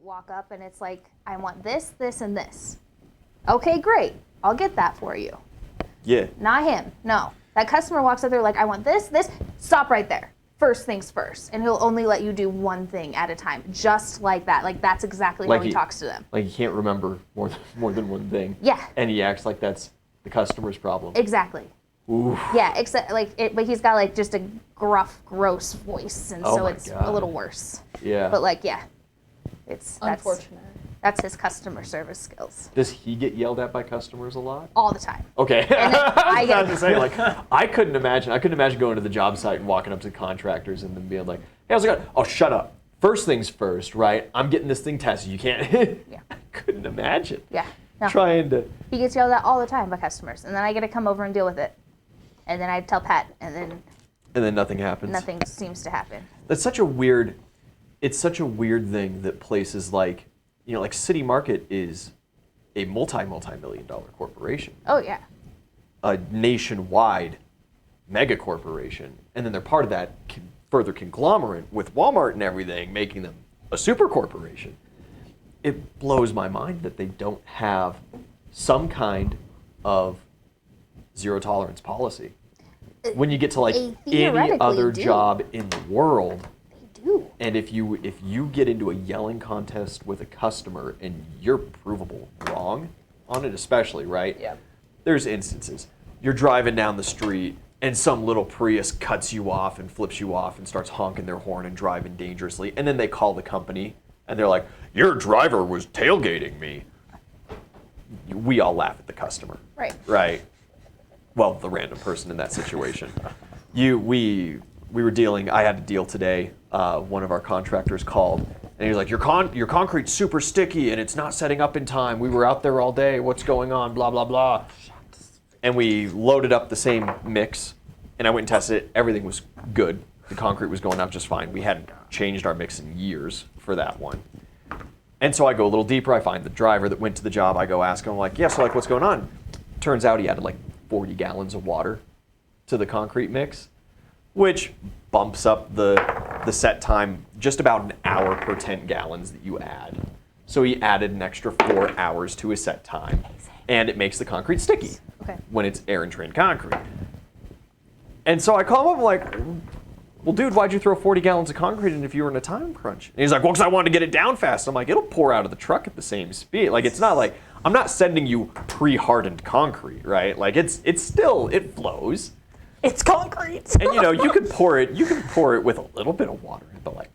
walk up and it's like, I want this, this, and this. Okay, great. I'll get that for you. Yeah. Not him. No. That customer walks up there like, I want this, this. Stop right there. First things first. And he'll only let you do one thing at a time. Just like that. Like, that's exactly how he talks to them. Like he can't remember more than one thing. Yeah. And he acts like that's the customer's problem. Exactly. Ooh. Yeah, except but he's got like just a gruff, gross voice, and so it's a little worse. Yeah. But like, yeah, that's unfortunate. That's his customer service skills. Does he get yelled at by customers a lot? All the time. Okay. And then I was about to say, like, I couldn't imagine going to the job site and walking up to contractors and then being like, hey, how's it going? Oh, shut up. First things first, right? I'm getting this thing tested. You can't. Yeah. I couldn't imagine. Yeah. No. Trying to. He gets yelled at all the time by customers, and then I get to come over and deal with it. And then I tell Pat, and then nothing happens. Nothing seems to happen. It's such a weird thing that places like, like City Market is a multi-million-dollar corporation. Oh, yeah. A nationwide mega corporation. And then they're part of that further conglomerate with Walmart and everything, making them a super corporation. It blows my mind that they don't have some kind of zero tolerance policy. When you get to like any other job in the world, they do. And if you get into a yelling contest with a customer and you're provable wrong on it, especially, right? Yeah. There's instances. You're driving down the street and some little Prius cuts you off and flips you off and starts honking their horn and driving dangerously, and then they call the company and they're like, "Your driver was tailgating me." We all laugh at the customer. Right. Right. Well, the random person in that situation. We were dealing. I had to deal today. One of our contractors called, and he was like, "Your concrete's super sticky, and it's not setting up in time. We were out there all day. What's going on? Blah blah blah." And we loaded up the same mix, and I went and tested it. Everything was good. The concrete was going out just fine. We hadn't changed our mix in years for that one. And so I go a little deeper. I find the driver that went to the job. I go ask him, like, "Yeah, so like, what's going on?" Turns out he added like 40 gallons of water to the concrete mix, which bumps up the set time just about an hour per 10 gallons that you add. So he added an extra 4 hours to his set time, and it makes the concrete sticky when it's air and trained concrete. And so I call him up, I'm like, "Well, dude, why'd you throw 40 gallons of concrete in if you were in a time crunch?" And he's like, "Well, because I wanted to get it down fast." I'm like, "It'll pour out of the truck at the same speed." Like, it's not like, I'm not sending you pre-hardened concrete, right? Like, it flows. It's concrete. And you can pour it with a little bit of water, but like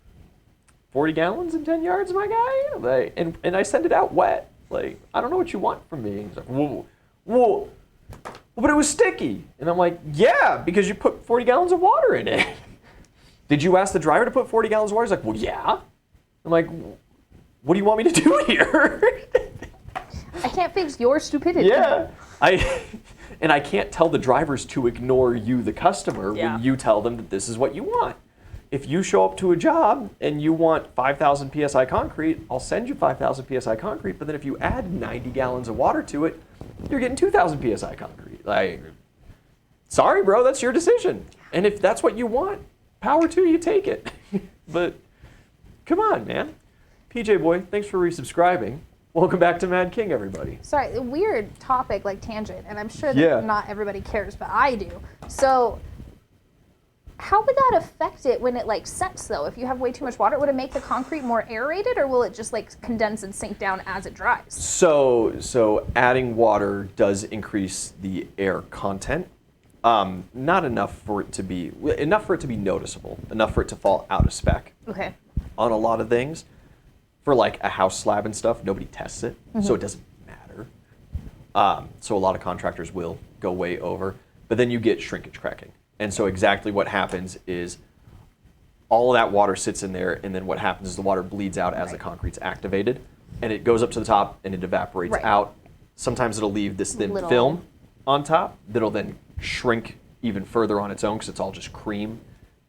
40 gallons in 10 yards, my guy? Like, and I send it out wet. Like, I don't know what you want from me. He's like, whoa, but it was sticky. And I'm like, yeah, because you put 40 gallons of water in it. Did you ask the driver to put 40 gallons of water? He's like, well, yeah. I'm like, what do you want me to do here? I can't fix your stupidity. Yeah. And I can't tell the drivers to ignore you, the customer, when you tell them that this is what you want. If you show up to a job and you want 5,000 PSI concrete, I'll send you 5,000 PSI concrete, but then if you add 90 gallons of water to it, you're getting 2,000 PSI concrete. Like, sorry, bro, that's your decision. And if that's what you want, power to you, take it. But come on, man. PJ Boy, thanks for resubscribing. Welcome back to Mad King, everybody. Sorry, weird topic, like tangent, and I'm sure that not everybody cares, but I do. So, how would that affect it when it like sets though? If you have way too much water, would it make the concrete more aerated, or will it just like condense and sink down as it dries? So adding water does increase the air content. Not enough for it to be noticeable, enough for it to fall out of spec. Okay. On a lot of things. For like a house slab and stuff, nobody tests it, so it doesn't matter. So a lot of contractors will go way over, but then you get shrinkage cracking. And so exactly what happens is all of that water sits in there, and then what happens is the water bleeds out as the concrete's activated, and it goes up to the top and it evaporates out. Sometimes it'll leave this thin film on top that'll then shrink even further on its own because it's all just cream,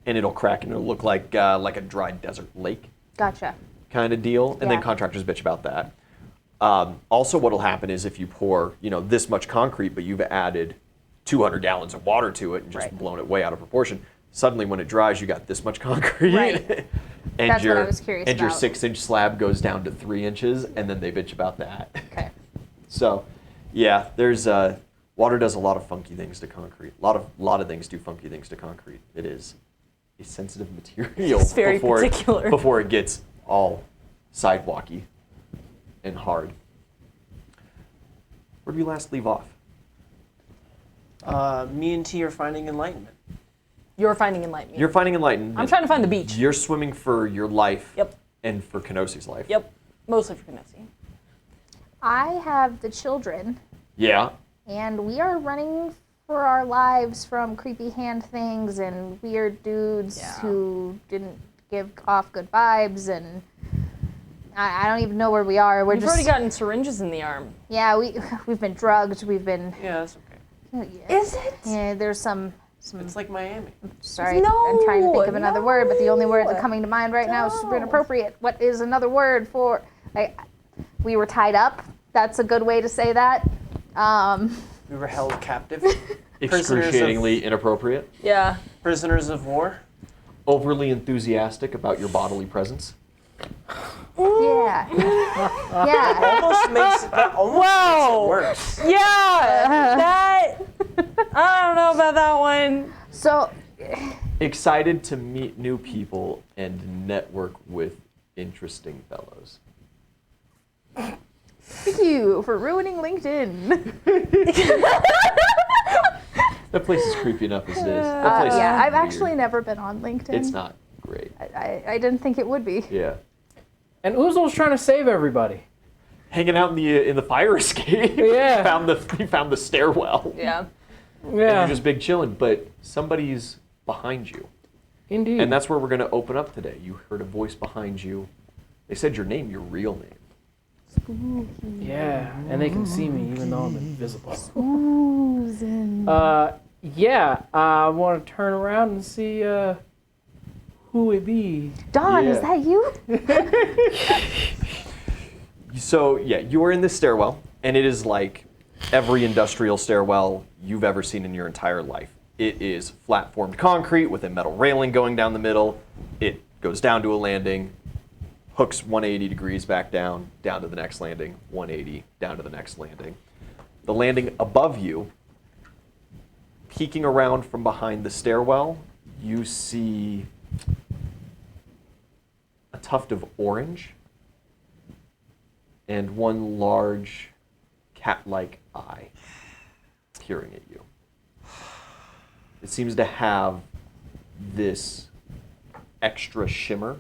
and it'll crack and it'll look like a dry desert lake. Gotcha. Kind of deal, and then contractors bitch about that. Also, what'll happen is if you pour, this much concrete, but you've added 200 gallons of water to it and just blown it way out of proportion, suddenly when it dries, you got this much concrete. And That's what I was curious and your about. 6-inch slab goes down to 3 inches, and then they bitch about that. Okay. So, yeah, there's water does a lot of funky things to concrete. A lot of things do funky things to concrete. It is a sensitive material It's very particular. before it gets all sidewalky and hard. Where did we last leave off? Me and T are finding enlightenment. You're finding enlightenment. You're finding enlightenment. I'm trying to find the beach. You're swimming for your life. Yep. And for Kenosi's life. Yep. Mostly for Knesset. I have the children, Yeah. and we are running for our lives from creepy hand things and weird dudes Yeah. who didn't give off good vibes, and I don't even know where we are. We're We've just already gotten syringes in the arm. yeah. We've been drugged. We've been. Yeah, that's okay. Is it? Yeah, there's some. It's like Miami. Sorry, I'm trying to think of another word, but the only word that's No. coming to mind right now is super No. inappropriate. What is another word for? We were tied up. That's a good way to say that. We were held captive. Excruciatingly inappropriate. Yeah. Prisoners of war. Overly enthusiastic about your bodily presence. Yeah. Yeah. That almost makes it worse. Yeah. That. I don't know about that one. So, Excited to meet new people and network with interesting fellows. thank you for ruining LinkedIn. That place is creepy enough as it is. That place is Yeah, I've weird. actually never been on LinkedIn. It's not great. I didn't think it would be. Yeah. And Uzel's trying to save everybody. Hanging out in the fire escape. Yeah. He found the stairwell. Yeah. And Yeah, you're just big chilling, but somebody's behind you. indeed. And that's where we're going to open up today. You heard a voice behind you. They said your name, your real name. Yeah, and they can see me even though I'm invisible. Susan. Yeah, I want to turn around and see who it be. Dawn, is Yeah. that you? So, yeah, you are in this stairwell, and it is like every industrial stairwell you've ever seen in your entire life. It is flat-formed concrete with a metal railing going down the middle. It goes down to a landing, hooks 180 degrees back down to the next landing, 180, down to the next landing. The landing above you, peeking around from behind the stairwell, you see a tuft of orange and one large cat-like eye peering at you. It seems to have this extra shimmer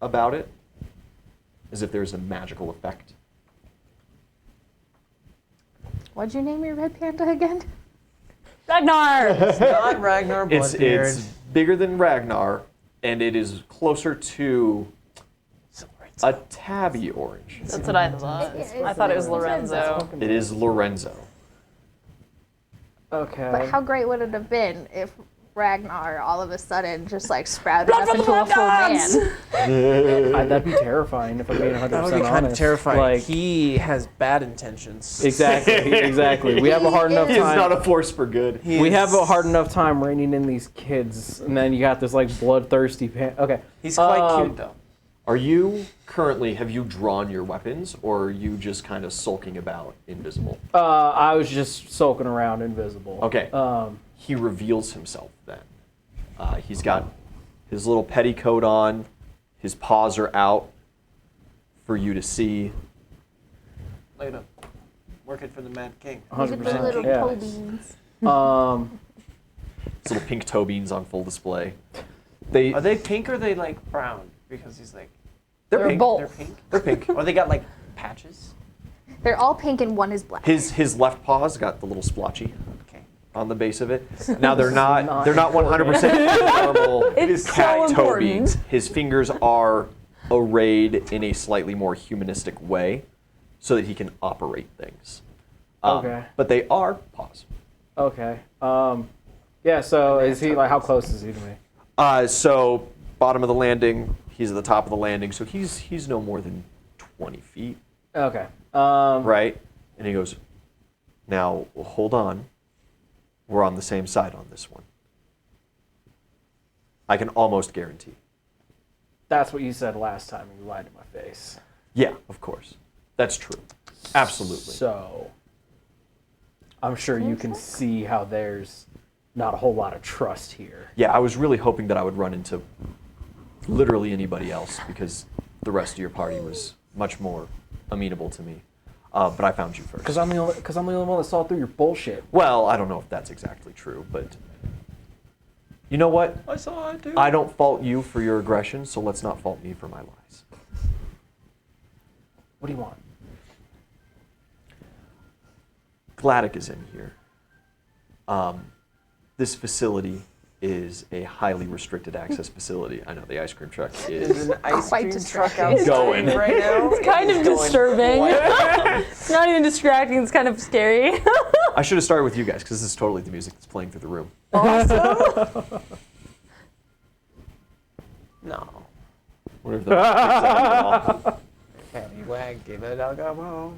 about it, as if there's a magical effect. What'd you name your red panda again? Ragnar! Not Ragnar It's Bloodbeard. bigger than Ragnar, and it is closer to a tabby orange. That's what I thought. I thought it was Lorenzo. It is Lorenzo. Okay. But how great would it have been if Ragnar all of a sudden just like sprouted up for the into a full dogs! man? That'd be terrifying if I'm being 100% That would honest. be kind of terrifying. Like, He has bad intentions. exactly. We have a hard enough He is not time. a force for good. We have a hard enough time reining in these kids, and then you got this like bloodthirsty Okay. He's quite cute though. Are you currently, have you drawn your weapons, or are you just kind of sulking about invisible? I was just soaking around invisible. Okay. He reveals himself then. He's got his little petticoat on, his paws are out for you to see. Later. Working for the Mad King. Look at the 100%. little Yeah. toe beans. His little pink toe beans on full display. Are they pink or are they like brown? Because he's like, They're They're pink. both. they're pink. They're pink. Or they got like patches. They're all pink and one is black. His left paw's got the little splotchy Okay. on the base of it. Now they're not 100% normal It's cat so toe important. beans. His fingers are arrayed in a slightly more humanistic way so that he can operate things. Okay. But they are paws. Okay. Yeah. So is he like? How close is he to me? So bottom of the landing, he's at the top of the landing, so he's no more than 20 feet, Okay. right? And he goes, now hold on, we're on the same side on this one. I can almost guarantee. That's what you said last time, and you lied to my face. Yeah, of course. That's true. Absolutely. So, I'm sure you can see how there's not a whole lot of trust here. Yeah, I was really hoping that I would run into literally anybody else because the rest of your party was much more amenable to me. But I found you first. Because I'm the only one that saw through your bullshit. Well, I don't know if that's exactly true, but you know what? I saw it too. I don't fault you for your aggression, so let's not fault me for my lies. What do you want? Gladdick is in here. This facility is a highly restricted access facility. I know the ice cream truck Is is an ice Quite cream truck distracting. outside Going. right now? It's kind of It's going disturbing. quite- It's not even distracting. It's kind of scary. I should have started with you guys because this is totally the music that's playing through the room. No. What if the Paddywhack, give it a go.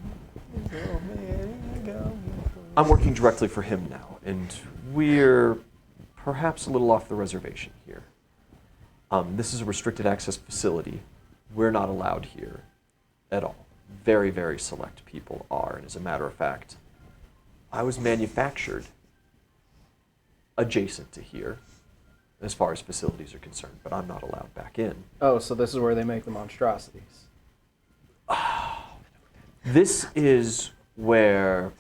I'm working directly for him now, and we're perhaps a little off the reservation here. This is a restricted access facility. We're not allowed here at all. Very, very select people are, and as a matter of fact, I was manufactured adjacent to here as far as facilities are concerned, but I'm not allowed back in. Oh, so this is where they make the monstrosities. This is where...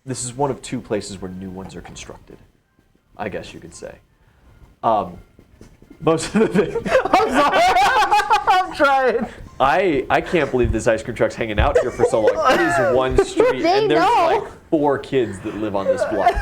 This is one of two places where new ones are constructed, I guess you could say. Most of the things... I'm sorry! I'm trying! I can't believe this ice cream truck's hanging out here for so long. It is one street, They and there's know. like 4 kids that live on this block.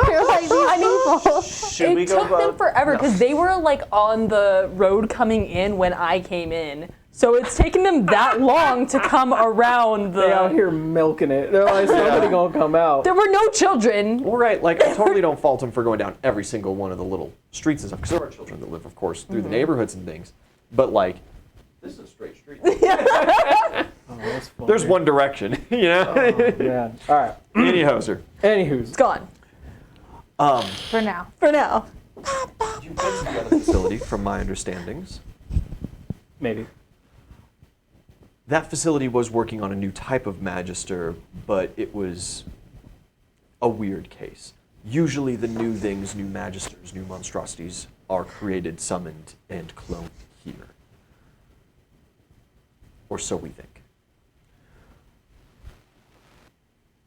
You're like these people. Should we It go took them forever because they were like on the road coming in when I came in. So it's taken them that long to come around They out the. here milking it. They're like, somebody gonna come out. There were no children. Well, right, like, I totally don't fault them for going down every single one of the little streets and stuff, because there are children that live, of course, through the neighborhoods and things. But, like, this is a straight street. Oh, that's funny. There's one direction, you know? Oh, man. All right. Any hoser. Anywho's. It's gone For now. for now. You've been to the other facility, from my understandings. Maybe. That facility was working on a new type of magister, but it was a weird case. Usually the new things, new magisters, new monstrosities are created, summoned, and cloned here. Or so we think.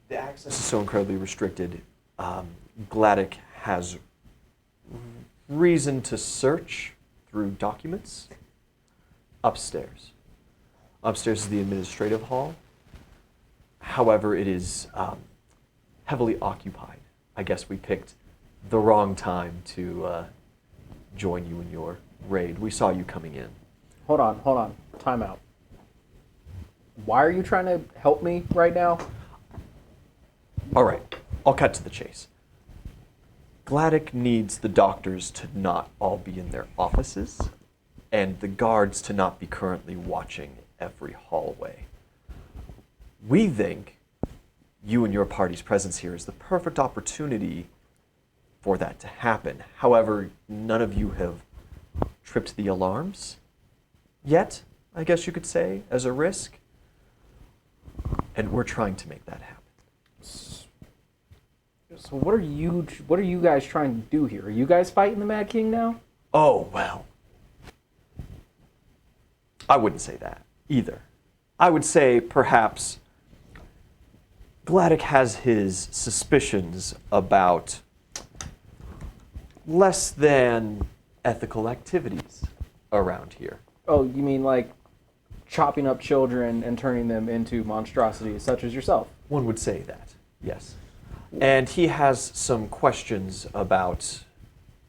The access is so incredibly restricted. Gladdick has reason to search through documents upstairs. Upstairs is the administrative hall. However, it is heavily occupied. I guess we picked the wrong time to join you in your raid. We saw you coming in. Hold on. Time out. Why are you trying to help me right now? All right, I'll cut to the chase. Gladdick needs the doctors to not all be in their offices, and the guards to not be currently watching every hallway. We think you and your party's presence here is the perfect opportunity for that to happen. However, none of you have tripped the alarms yet, I guess you could say, as a risk. And we're trying to make that happen. So what are you guys trying to do here? Are you guys fighting the Mad King now? Oh, well. I wouldn't say that either. I would say perhaps Gladdick has his suspicions about less than ethical activities around here. Oh, you mean like chopping up children and turning them into monstrosities such as yourself? One would say that, yes. And he has some questions about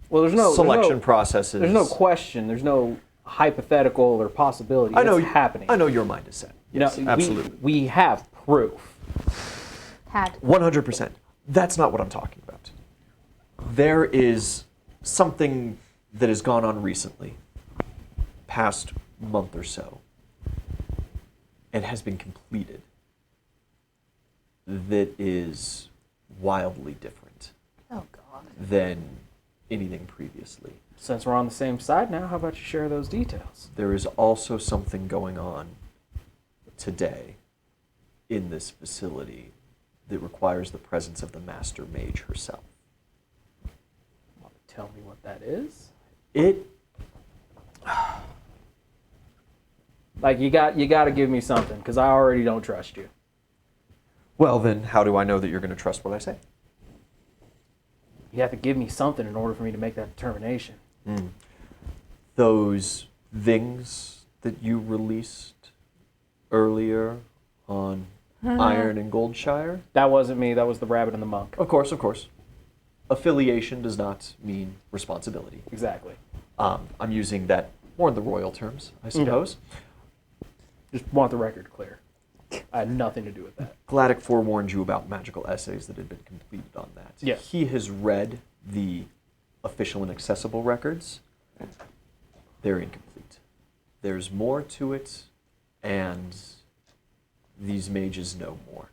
Well, selection processes. There's no question. There's no hypothetical or possibility. I know it's happening. I know your mind is set. Yes, absolutely. We have proof. Had. 100%. That's not what I'm talking about. There is something that has gone on recently, past month or so, and has been completed that is wildly different Oh God. than anything previously. Since we're on the same side now, how about you share those details? There is also something going on today in this facility that requires the presence of the Master Mage herself. Want to tell me what that is? It Like you got to give me something because I already don't trust you. Well, then, how do I know that you're going to trust what I say? You have to give me something in order for me to make that determination. Those things that you released earlier on Iron and Gold Shire? That wasn't me. That was the rabbit and the monk. Of course, of course. Affiliation does not mean responsibility. Exactly. I'm using that more in the royal terms, I suppose. Just want the record clear. I had nothing to do with that. Gladdick forewarned you about magical essays that had been completed on that. Yes. He has read the official and accessible records. They're incomplete. There's more to it, and these mages know more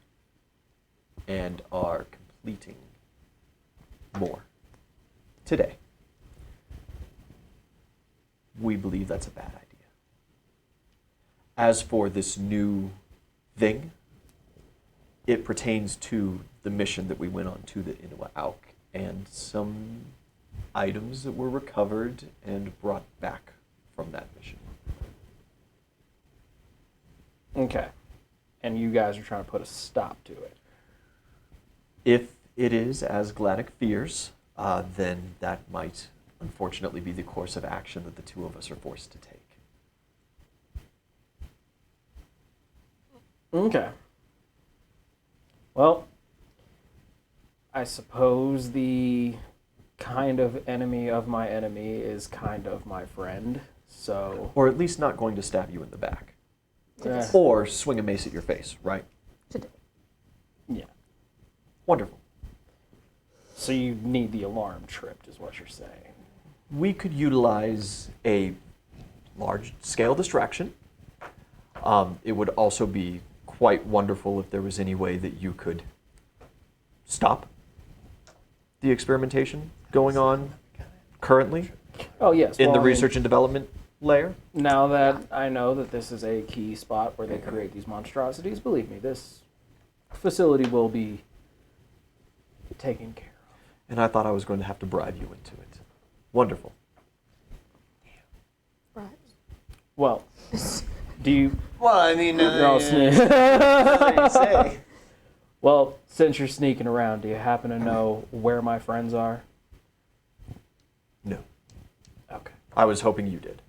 and are completing more today. We believe that's a bad idea. As for this new thing, it pertains to the mission that we went on to the Inuit Auk and some items that were recovered and brought back from that mission. Okay. And you guys are trying to put a stop to it. If it is as Gladdick fears, then that might unfortunately be the course of action that the two of us are forced to take. Okay. Well, I suppose the kind of enemy of my enemy is kind of my friend, so... Or at least not going to stab you in the back. eh, Or swing a mace at your face, right? Today. yeah. Wonderful. So you need the alarm tripped, is what you're saying. We could utilize a large-scale distraction. It would also be quite wonderful if there was any way that you could stop the experimentation going on currently Oh, yes. in well, the I mean, research and development layer. Now that I know that this is a key spot where they create these monstrosities, believe me, this facility will be taken care of. And I thought I was going to have to bribe you into it. Wonderful. Right. Well, do you... Well, I mean, You're all sneak- say. Well, since you're sneaking around, do you happen to know where my friends are? No. Okay. I was hoping you did.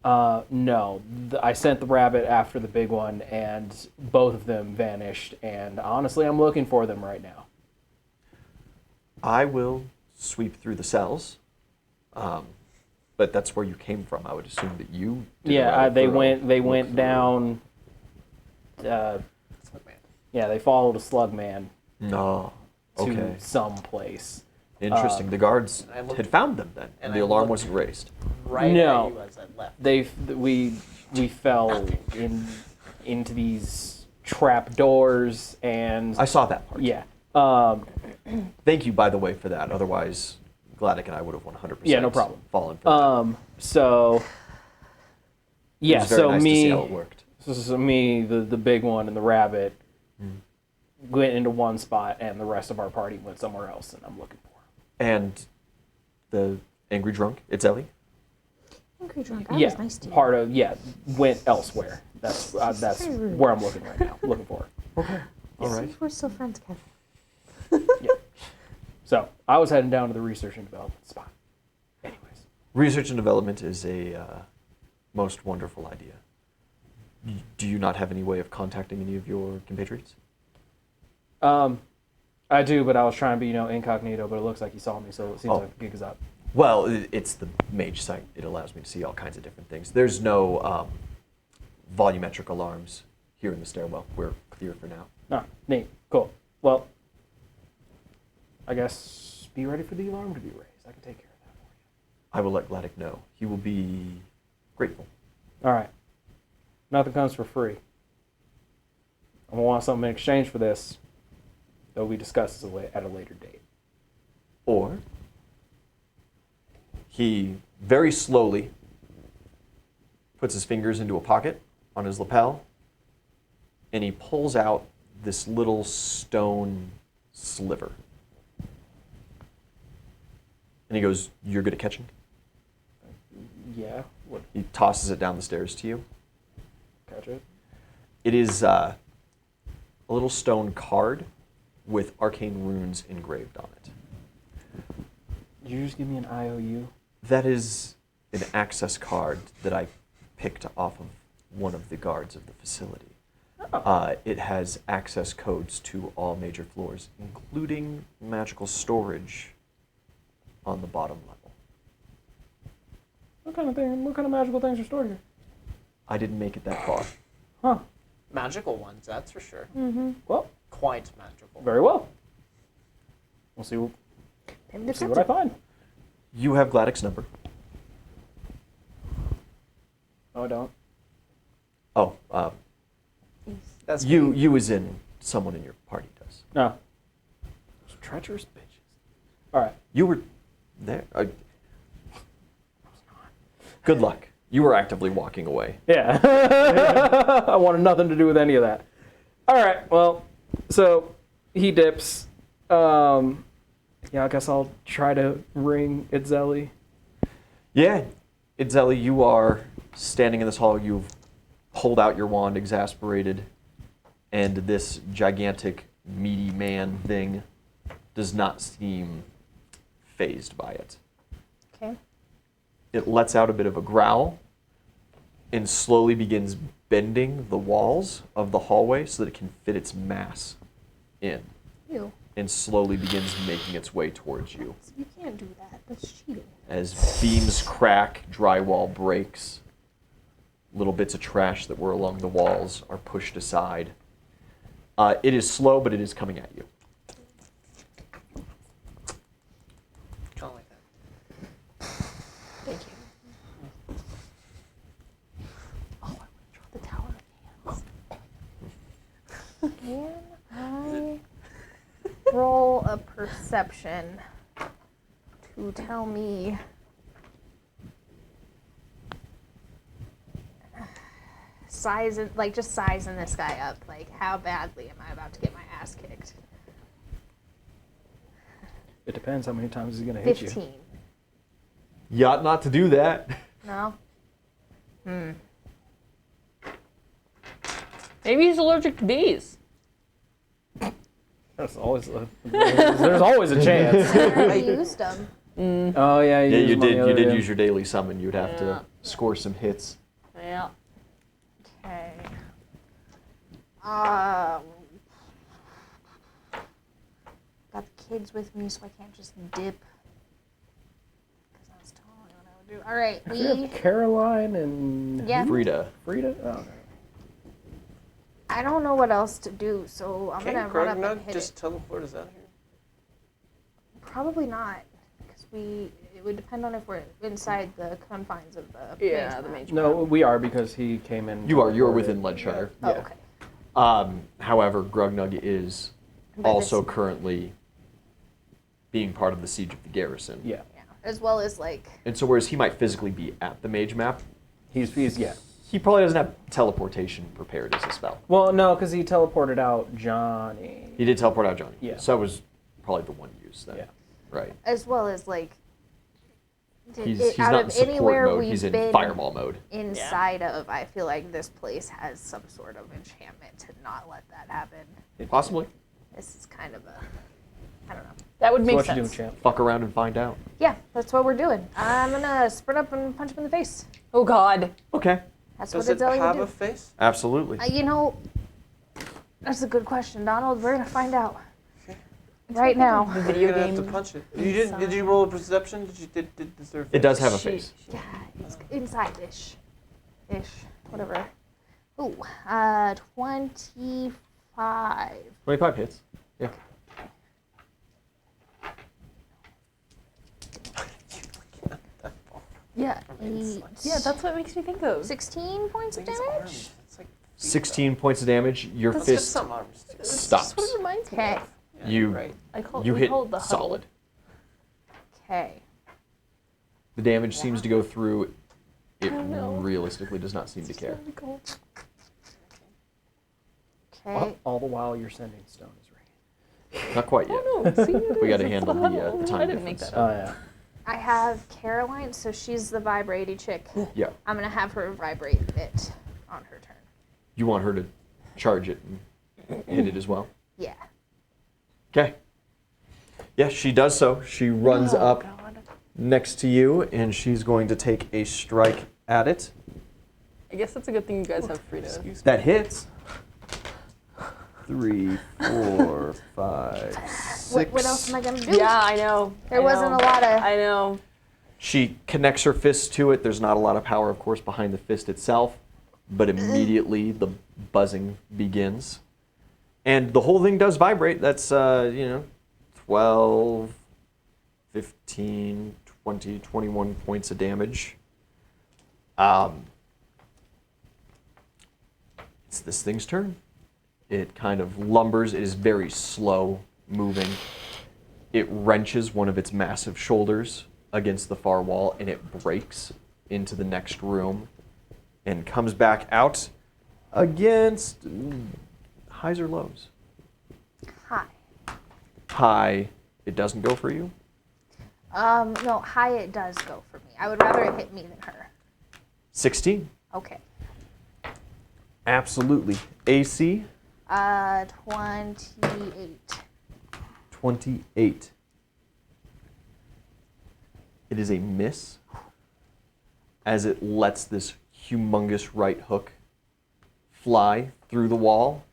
No. I sent the rabbit after the big one, and both of them vanished, and honestly, I'm looking for them right now. I will sweep through the cells. But that's where you came from. I would assume that you did a Yeah, rather they thorough went look down... yeah, they followed a slug man through. No. to Okay. some place. Interesting. The guards I looked- had found them then, and and the I alarm looked- wasn't raised. Right No. at you as I left. We fell into these trap doors, and I saw that part. yeah, Thank you, by the way, for that. Otherwise, Gladdick and I would have 100% Yeah, no problem. fallen for that. so It yeah, was very so nice to me, see how it worked. so me, the big one and the rabbit went into one spot, and the rest of our party went somewhere else, and I'm looking for 'em. And the angry drunk, it's Ellie. Angry drunk. I Yeah, was nice to you. part of went elsewhere. That's Very rude. where I'm looking right now. Looking for her. Okay. All right. We're still friends, Kevin. Yeah. So I was heading down to the research and development spot. Anyways, Research and development is a most wonderful idea. Do you not have any way of contacting any of your compatriots? I do, but I was trying to be incognito, but it looks like he saw me, so it seems Oh. like the gig is up. Well, it's the mage site. It allows me to see all kinds of different things. There's no volumetric alarms here in the stairwell. We're clear for now. Ah, neat, cool. Well, I guess be ready for the alarm to be raised. I can take care of that for I will let Gladdick know. He will be grateful. you. All right. Nothing comes for free. I'm gonna want something in exchange for this. That will be discussed at a later date. Or he very slowly puts his fingers into a pocket on his lapel, and he pulls out this little stone sliver. And he goes, "You're good at catching?" Yeah. What? He tosses it down the stairs to you. Catch it? It is a little stone card with arcane runes engraved on it. Did you just give me an IOU? That is an access card that I picked off of one of the guards of the facility. It has access codes to all major floors, including magical storage on the bottom level. What kind of magical things are stored here? I didn't make it that far. Huh. Magical ones, that's for sure. Well, Quite magical. very well. We'll see, Maybe see what I find. You have Gladys' number. No, I don't. Oh, That's you as in someone in your party does. No. Those treacherous bitches. All right. You were there. Good luck. You were actively walking away. Yeah. I wanted nothing to do with any of that. All right. Well, so he dips. Yeah, I guess I'll try to ring Itzeli. Yeah, Itzeli, you are standing in this hall. You've pulled out your wand, exasperated, and this gigantic, meaty man thing does not seem fazed by it. Okay. It lets out a bit of a growl and slowly begins bending the walls of the hallway so that it can fit its mass in, Ew. and slowly begins making its way towards you. You can't do that. That's cheating. As beams crack, drywall breaks, little bits of trash that were along the walls are pushed aside. It is slow, but it is coming at you. Kind of like that. Thank you. Oh, I want to draw the Tower of Hands. Can I roll a perception to tell me just sizing this guy up? Like, how badly am I about to get my ass kicked? It depends how many times he's going to hit you. 15. You ought not to do that. No? Maybe he's allergic to bees. There's always a chance. I used them. Oh, yeah. Yeah, you used them on the did. other You did day. use your daily summon. You'd have Yeah. to score some hits. Yeah. Okay. Got the kids with me, so I can't just dip. Because that's totally what I would do. All right, I forget Caroline and Yeah. Frida. Frida. Oh, okay. I don't know what else to do, so I'm gonna Can't run up and Grognug hit just it. teleport us out here? Probably not, because it would depend on if we're inside the confines of the Yeah, mage the map. mage. No, we are because he came in. You are. You're teleported. within Leadshire. Oh, Yeah. okay. However, Grognug is But also this- currently being part of the siege of the garrison. Yeah. Yeah, as well as like. And so whereas he might physically be at the mage map, He's yeah. he probably doesn't have teleportation prepared as a spell. Well, no, because he teleported out Johnny. He did teleport out Johnny. Yeah. So that was probably the one use then. Yeah. Right. As well as like. He's out not of in support anywhere mode. we've He's in been fireball mode. inside of, I feel like this place has some sort of enchantment to not let that happen. Possibly. This is kind of a, I don't know. That would So make what you doing, sense. champ? Fuck around and find out. Yeah, that's what we're doing. I'm gonna sprint up and punch him in the face. Oh God. Okay. That's Does what it it's telling have you a to do. face? Absolutely. You know, that's a good question, Donald. We're gonna find out right now. The You're video gonna have to game. punch it. You didn't? Did you roll a perception? Is there a face? It does have a face. Yeah, it's inside-ish. Whatever. Ooh, 25. 25 hits. Yeah. Yeah, 8. Yeah, that's what it makes me think of. 16 points of It's damage. arms. It's like 16 points of damage. Your That's just fist some arms. That's stops. what it reminds me Okay. of. Yeah, You right. I call you we hit call it the huddle. solid. Okay. The damage seems to go through. It realistically does not seem to care. Okay. All the while your sending stone is ringing. Not quite yet. Oh, no, see, it We is. got to It's handle the the time I didn't make difference. that up. Oh yeah. I have Caroline, so she's the vibrating chick. Yeah. I'm gonna have her vibrate it on her turn. You want her to charge it and hit it as well? Yeah. Okay. Yeah, she does so. She runs Oh, up God. next to you, and she's going to take a strike at it. I guess that's a good thing you guys have free to. That hits. 3, 4, 5, 6. What else am I gonna do? Yeah, I know. There wasn't a lot of. I know. She connects her fists to it. There's not a lot of power, of course, behind the fist itself, but immediately the buzzing begins. And the whole thing does vibrate. That's, 12, 15, 20, 21 points of damage. It's this thing's turn. It kind of lumbers. It is very slow moving. It wrenches one of its massive shoulders against the far wall, and it breaks into the next room and comes back out against highs or lows. High. High, it doesn't go for you. No, high it does go for me. I would rather it hit me than her. 16. Okay. Absolutely. AC, 28. 28. It is a miss as it lets this humongous right hook fly through the wall.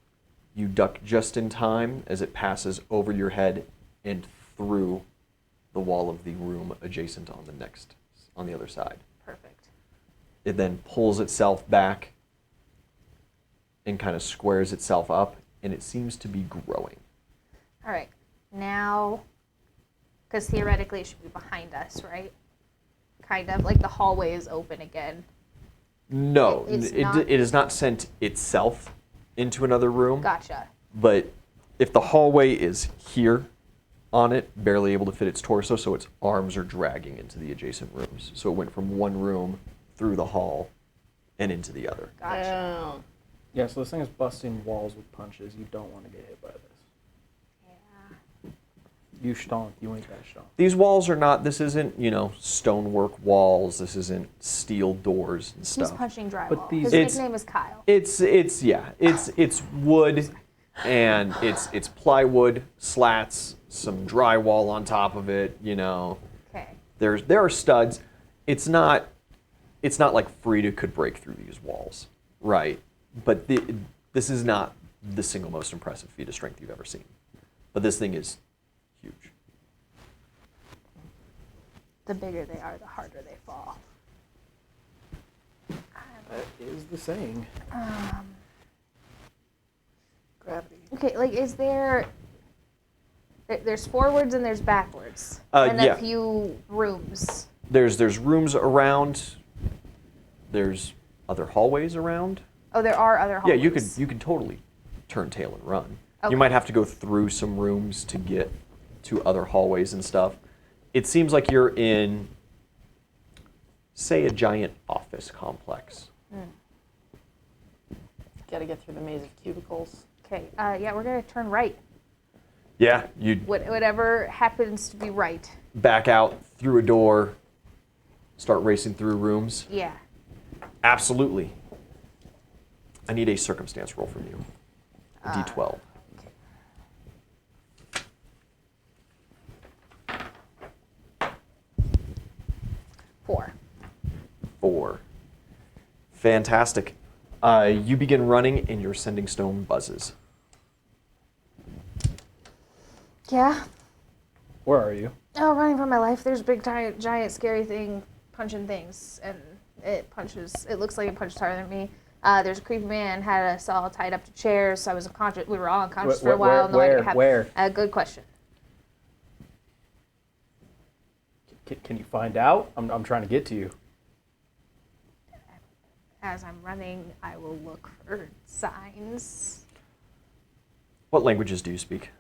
You duck just in time as it passes over your head and through the wall of the room adjacent on the other side. Perfect. It then pulls itself back and kind of squares itself up, and it seems to be growing. All right. Now, because theoretically it should be behind us, right? Kind of like the hallway is open again. No, It's it not- has not sent itself into another room. Gotcha. But if the hallway is here on it, barely able to fit its torso, so its arms are dragging into the adjacent rooms. So it went from one room through the hall and into the other. Gotcha. Oh. Yeah, so this thing is busting walls with punches. You don't want to get hit by this. Yeah. You stonk. You ain't that stonk. These walls are not, this isn't, stonework walls. This isn't steel doors and He's stuff. punching drywall. But these- His It's- nickname is Kyle. It's wood, and it's plywood, slats, some drywall on top of it, Okay. There are studs. It's not like Frida could break through these walls, right? But this is not the single most impressive feat of strength you've ever seen. But this thing is huge. The bigger they are, the harder they fall. That is the saying. Gravity. Okay, like is there's forwards and there's backwards. And yeah. a few rooms. There's rooms around. There's other hallways around. Oh, there are other Yeah, hallways. you could totally turn tail and run. Okay. You might have to go through some rooms to get to other hallways and stuff. It seems like you're in, say, a giant office complex. Gotta get through the maze of cubicles. Okay, yeah, we're gonna turn right. Yeah, you Whatever happens to be right. back out through a door, start racing through rooms. Yeah. Absolutely. I need a circumstance roll from you. A D12. 4. 4. Fantastic. You begin running, and your sending stone buzzes. Yeah. Where are you? Oh, running for my life. There's a big, giant, scary thing punching things, and it punches. It looks like it punched harder than me. There's a creepy man had us all tied up to chairs, so I was unconscious. We were all unconscious for a while. No idea what happened. Where? Good question. Can you find out? I'm trying to get to you. As I'm running, I will look for signs. What languages do you speak?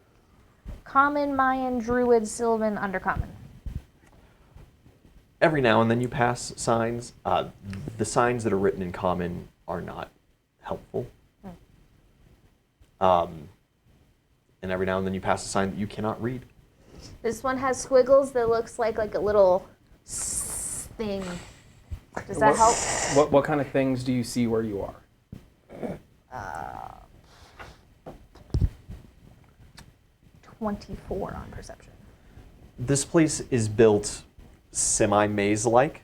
Common, Mayan, Druid, Sylvan, Undercommon. every now and then you pass signs. The signs that are written in common are not helpful. And every now and then you pass a sign that you cannot read. This one has squiggles that looks like a little thing. Does that help? What kind of things do you see where you are? 24 on perception. This place is built semi-maze-like,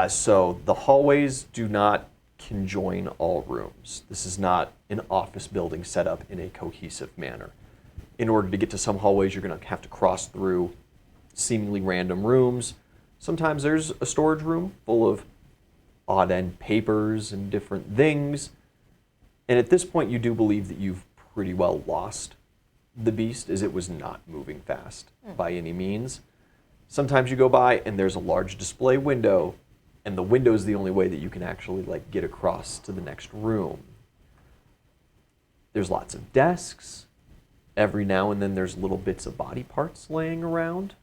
so the hallways do not conjoin all rooms. This is not an office building set up in a cohesive manner. In order to get to some hallways, you're going to have to cross through seemingly random rooms. Sometimes there's a storage room full of odd-end papers and different things. And at this point, you do believe that you've pretty well lost the beast, as it was not moving fast by any means. Sometimes you go by and there's a large display window, and the window is the only way that you can actually get across to the next room. There's lots of desks. Every now and then there's little bits of body parts laying around.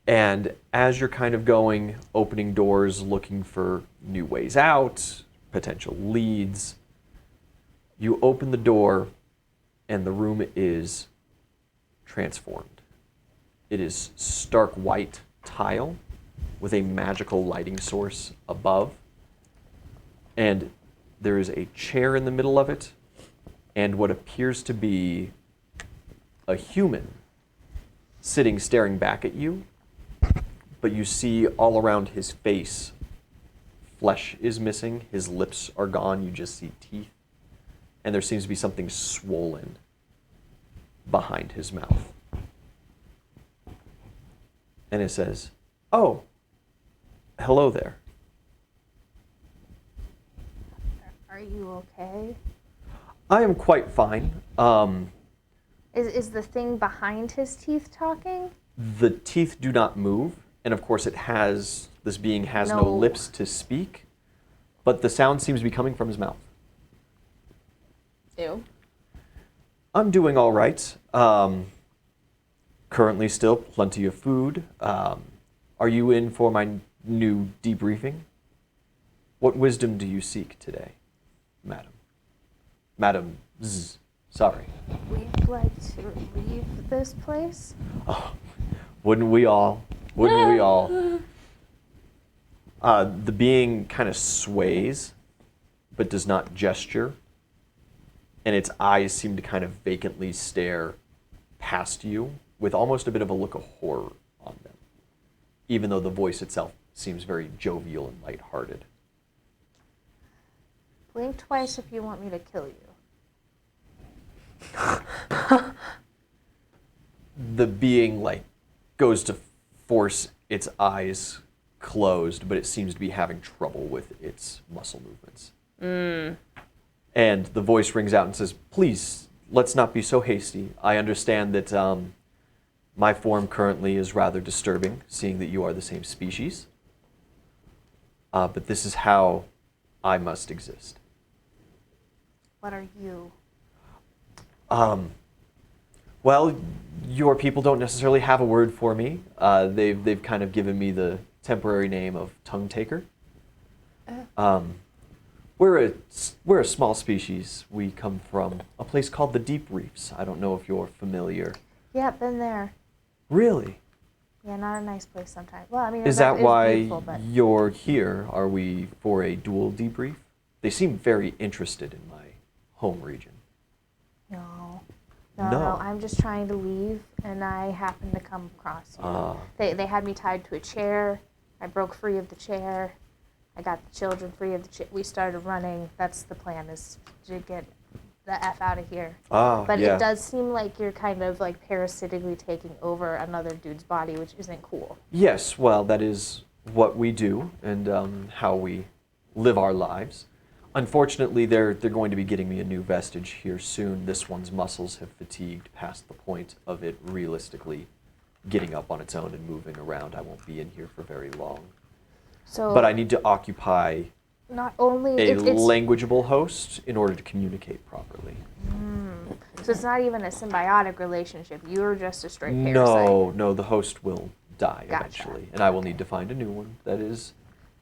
And as you're kind of going, opening doors, looking for new ways out, potential leads, you open the door and the room is transformed. It is stark white tile with a magical lighting source above. And there is a chair in the middle of it and what appears to be a human sitting staring back at you. But you see all around his face, flesh is missing, his lips are gone, you just see teeth. And there seems to be something swollen behind his mouth. And it says, "Oh, hello there." Are you okay? I am quite fine. Is the thing behind his teeth talking? The teeth do not move, and of course this being has no No. lips to speak, but the sound seems to be coming from his mouth. Ew. I'm doing all right. Currently still plenty of food. Are you in for my new debriefing? What wisdom do you seek today, madam? Madam Z. Sorry. We'd like to leave this place. Wouldn't we all? Wouldn't we all? The being kind of sways, but does not gesture. And its eyes seem to kind of vacantly stare past you with almost a bit of a look of horror on them, even though the voice itself seems very jovial and lighthearted. Blink twice if you want me to kill you. The being goes to force its eyes closed, but it seems to be having trouble with its muscle movements. And the voice rings out and says, "Please, let's not be so hasty. I understand that my form currently is rather disturbing, seeing that you are the same species. But this is how I must exist." What are you? Well, your people don't necessarily have a word for me. They've kind of given me the temporary name of Tongue Taker. We're a small species. We come from a place called the Deep Reefs. I don't know if you're familiar. Yeah, been there. Really? Yeah, not a nice place sometimes. Well, I mean, Is that it's why beautiful, but you're here? Are we for a dual debrief? They seem very interested in my home region. no. No. I'm just trying to leave, and I happened to come across you. They had me tied to a chair. I broke free of the chair. I got the children free of the chair. We started running. That's the plan, is to get the F out of here. But yeah. it does seem like you're kind of parasitically taking over another dude's body, which isn't cool. Yes, well, that is what we do and how we live our lives. Unfortunately, they're going to be getting me a new vestige here soon. This one's muscles have fatigued past the point of it realistically getting up on its own and moving around. I won't be in here for very long. So, But I need to occupy not only a it's languageable host in order to communicate properly. so it's not even a symbiotic relationship. You're just a straight parasite. No, the host will die Gotcha. eventually, and I will need to find a new one. That is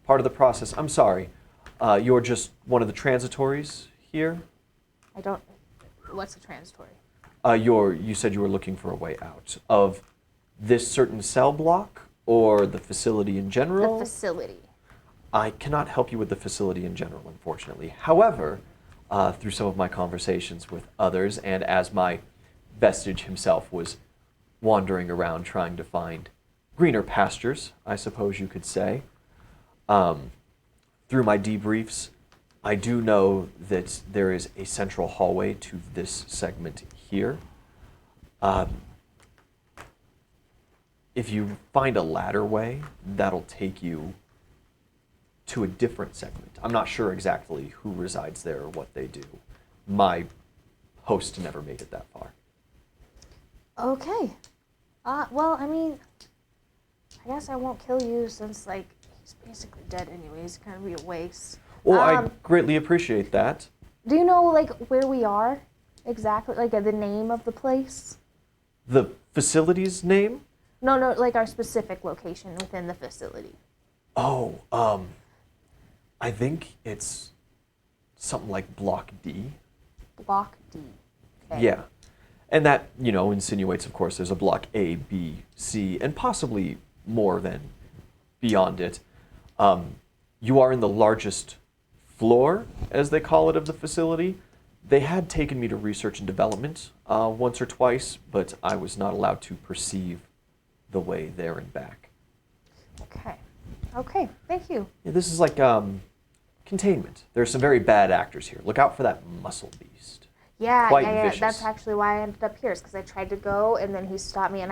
part of the process. I'm sorry. You're just one of the transitories here? I don't. What's a transitory? You said you were looking for a way out of this certain cell block or the facility in general? The facility. I cannot help you with the facility in general, unfortunately. However, through some of my conversations with others, and as my vestige himself was wandering around trying to find greener pastures, I suppose you could say, through my debriefs, I do know that there is a central hallway to this segment here. If you find a ladder way, that'll take you to a different segment. I'm not sure exactly who resides there or what they do. My host never made it that far. Okay. Well, I mean, I guess I won't kill you since, like, he's basically dead anyways. It's gonna be a waste. Well, I greatly appreciate that. Do you know, like, where we are exactly? Like, the name of the place? The facility's name? No, like our specific location within the facility. Oh, I think it's something like Block D. Block D. Okay. Yeah. And that, insinuates, of course, there's a Block A, B, C, and possibly more than beyond it. You are in the largest floor, as they call it, of the facility. They had taken me to research and development once or twice, but I was not allowed to perceive the way there and back. Okay, thank you. Yeah, this is like containment. There's some very bad actors here. Look out for that muscle beast. Yeah, Quite yeah. vicious. That's actually why I ended up here, is because I tried to go and then he stopped me and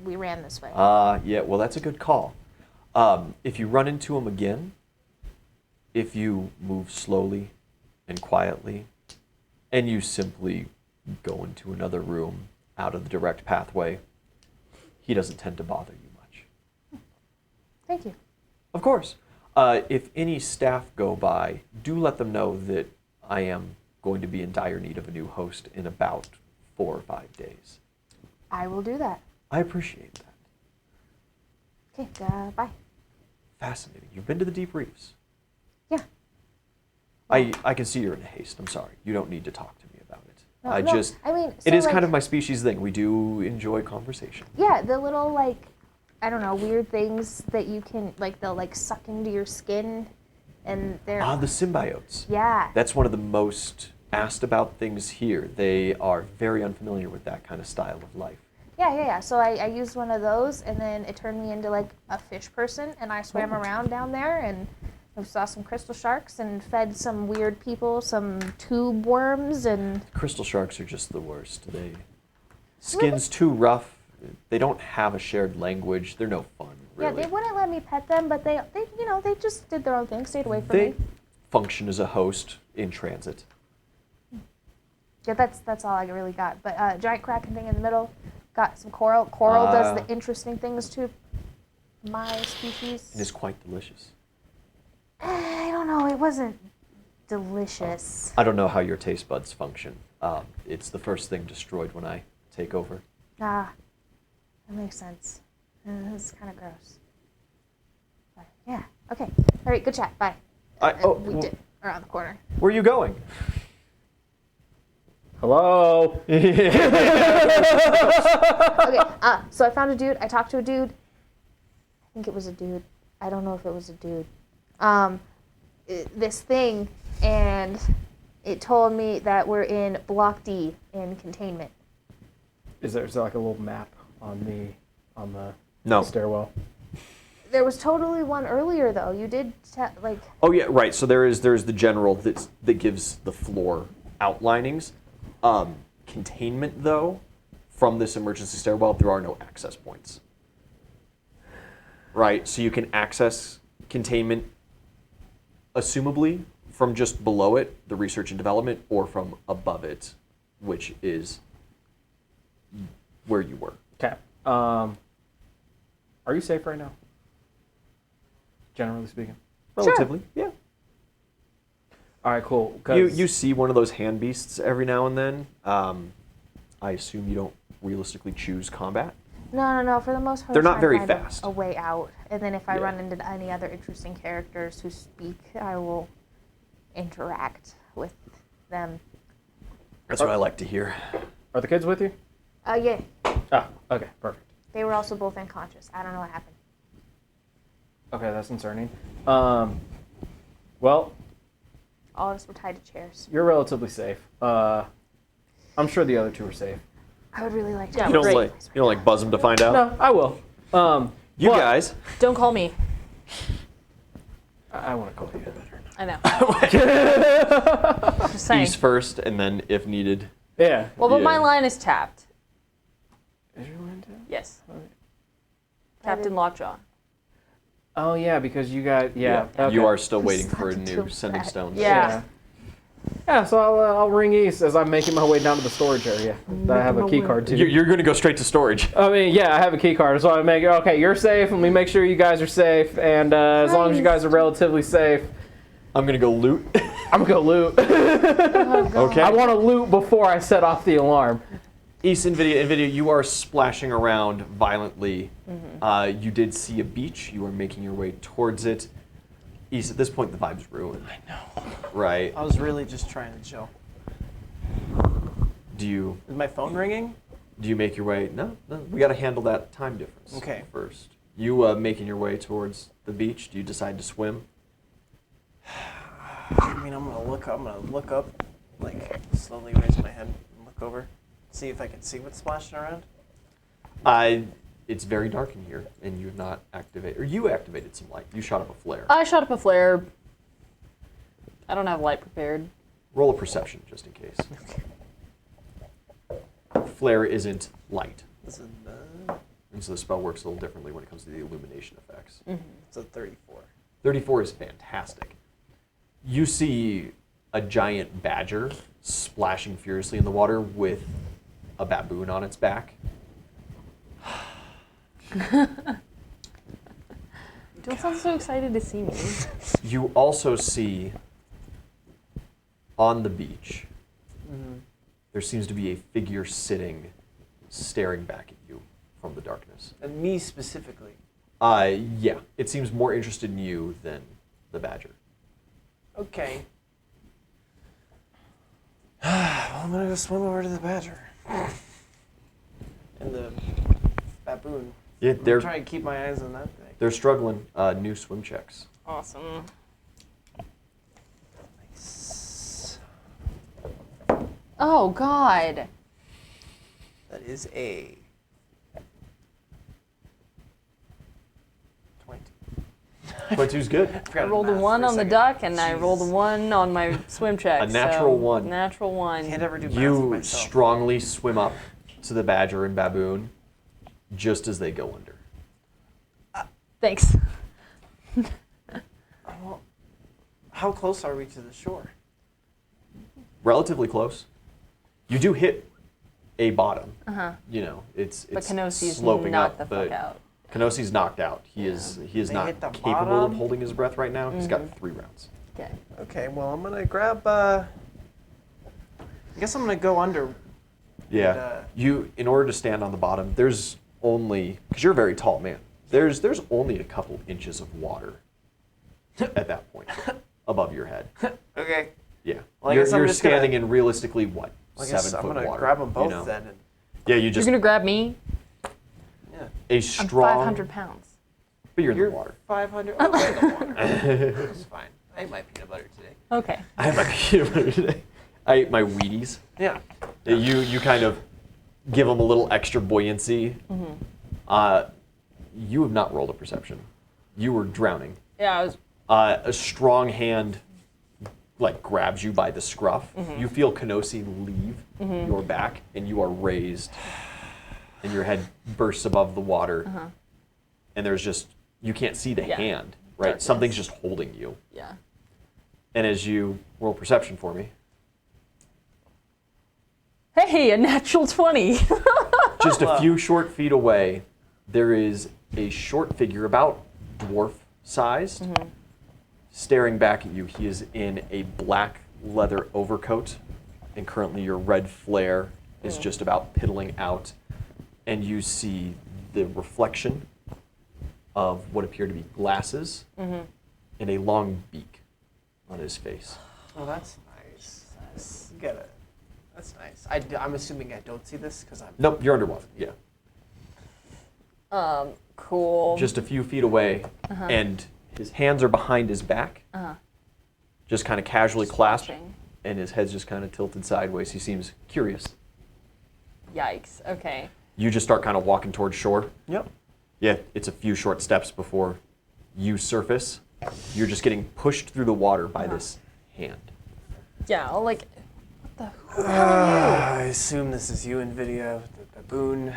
we ran this way. Yeah, well, that's a good call. If you run into him again, if you move slowly and quietly, and you simply go into another room out of the direct pathway, he doesn't tend to bother you much. Thank you. Of course. If any staff go by, do let them know that I am going to be in dire need of a new host in about 4 or 5 days. I will do that. I appreciate that. Okay, bye. Fascinating. You've been to the Deep Reefs. Yeah. I can see you're in haste. I'm sorry. You don't need to talk to me about it. No, It is kind of my species thing. We do enjoy conversation. Yeah, the little, like, I don't know, weird things that you can, like, they'll, like, suck into your skin, and they're... The symbiotes. Yeah. That's one of the most asked about things here. They are very unfamiliar with that kind of style of life. Yeah. So I used one of those, and then it turned me into, like, a fish person, and I swam around down there, and I saw some crystal sharks, and fed some weird people some tube worms, and... Crystal sharks are just the worst. Skin's too rough. They don't have a shared language. They're no fun, really. Yeah, they wouldn't let me pet them, but they just did their own thing, stayed away from They me. function as a host in transit. Yeah, that's all I really got. But giant kraken thing in the middle, got some coral. Coral does the interesting things to my species. It is quite delicious. I don't know, it wasn't delicious. I don't know how your taste buds function. It's the first thing destroyed when I take over. That makes sense. It's kind of gross. But yeah, okay. All right, good chat. Bye. We did around the corner. Where are you going? Hello? Okay, so I found a dude. I talked to a dude. I think it was a dude. I don't know if it was a dude. This thing, and it told me that we're in Block D in containment. Is there like a little map on the No. stairwell? There was totally one earlier though. You did like. Oh yeah, right. So there's the general that gives the floor outlinings. Containment though, from this emergency stairwell, there are no access points. Right. So you can access containment, assumably from just below it, the research and development, or from above it, which is where you were. Okay. Are you safe right now? Generally speaking. Relatively, yeah. All right, cool. You see one of those hand beasts every now and then. I assume you don't realistically choose combat. No. For the most part, They're I'm not trying very to find fast. A way out, and then if I Yeah. run into any other interesting characters who speak, I will interact with them. That's what I like to hear. Are the kids with you? Yeah. Ah, okay, perfect. They were also both unconscious. I don't know what happened. Okay, that's concerning. Well, All of us were tied to chairs. you're relatively safe. I'm sure the other two are safe. I would really like to. Yeah, You don't Great. like buzz them to find out? No, I will. You but- guys. Don't call me. I want to call you. I know. Just saying. East first, and then if needed. Yeah. Well, but my Yeah. line is tapped. Is your line down? Yes. Captain Lockjaw. Oh yeah, because you got Okay. You are still waiting Just for a have to new do sending that. stone. Yeah. Yeah, so I'll ring East as I'm making my way down to the storage area. That I have a key card to. You're going to go straight to storage. I mean, yeah, I have a key card, so I make okay. You're safe. Let me make sure you guys are safe, and as long as you guys are relatively safe, I'm going to go loot. I'm gonna go loot. Okay. I want to loot before I set off the alarm. East, NVIDIA, you are splashing around violently. You did see a beach. You are making your way towards it. East, at this point, the vibe's ruined. I know. Right. I was really just trying to chill. Do you Is my phone ringing? make your way? No. We got to handle that time difference Okay. first. You making your way towards the beach. Do you decide to swim? I mean, I'm gonna look up, like slowly raise my head and look over, see if I can see what's splashing around. It's very dark in here, and you have not activated, or you activated some light. You shot up a flare. I shot up a flare. I don't have light prepared. Roll a perception, just in case. Flare isn't light, This is and so the spell works a little differently when it comes to the illumination effects. it's a 34. 34 is fantastic. You see a giant badger splashing furiously in the water with a baboon on its back. You don't sound so excited to see me. You also see on the beach, there seems to be a figure sitting, staring back at you from the darkness. And me specifically. Yeah, it seems more interested in you than the badger. Okay. Well, I'm gonna go swim over to the badger. And the baboon. Yeah, I'm they're trying to keep my eyes on that thing. they're struggling. New swim checks. Awesome. Oh, God. That is a 20. 22's good. I rolled a 1 on the duck, and I rolled a 1 on my swim check. A natural 1. Natural 1. Can't ever do math with You myself. strongly swim up to the badger and baboon just as they go under. Thanks. Well, how close are we to the shore? Relatively close. You do hit a bottom. Uh-huh. You know, it's But Kenosi's sloping knocked up, the but fuck out. Kenosi's knocked out. He is They not hit the capable of bottom? holding his breath right now. He's got 3 rounds. Okay. Okay, well, I'm gonna grab, I guess I'm gonna go under. Yeah. You, in order to stand on the bottom, there's only, because you're a very tall man, there's only a couple inches of water at that point above your head. Okay. Yeah. Well, I you're guess I'm you're just gonna- standing in realistically, what, I guess 7 I'm foot gonna water? grab them both you know? then. And, Yeah, you You're just, going to grab me? yeah. a I'm strong, 500 pounds. but you're in You're the water. 500. Oh, we're in the water. That's fine. I ate my peanut butter today. Okay. I had my peanut butter today. I ate my Wheaties. Yeah. You kind of give them a little extra buoyancy. You have not rolled a perception. You were drowning. Yeah, I was. A strong hand like grabs you by the scruff. You feel Kenosi leave your back, and you are raised, and your head bursts above the water. And there's just, you can't see the Yeah. hand, right? Darkness. Something's just holding you. Yeah. And as you roll perception for me, Hey, a natural 20. just a few short feet away, there is a short figure, about dwarf sized, staring back at you. He is in a black leather overcoat, and currently your red flare is just about piddling out. And you see the reflection of what appear to be glasses and a long beak on his face. Oh, that's nice. That's nice. I'm assuming I don't see this because I'm. Nope, you're underwater. Yeah. Cool. Just a few feet away, and his hands are behind his back, just kind of casually clasped, watching. and his head's just kind of tilted sideways. He seems curious. Yikes. Okay. You just start kind of walking towards shore. Yep. Yeah, it's a few short steps before you surface. You're just getting pushed through the water by this hand. Yeah, I'll like, I assume this is you in video, the baboon.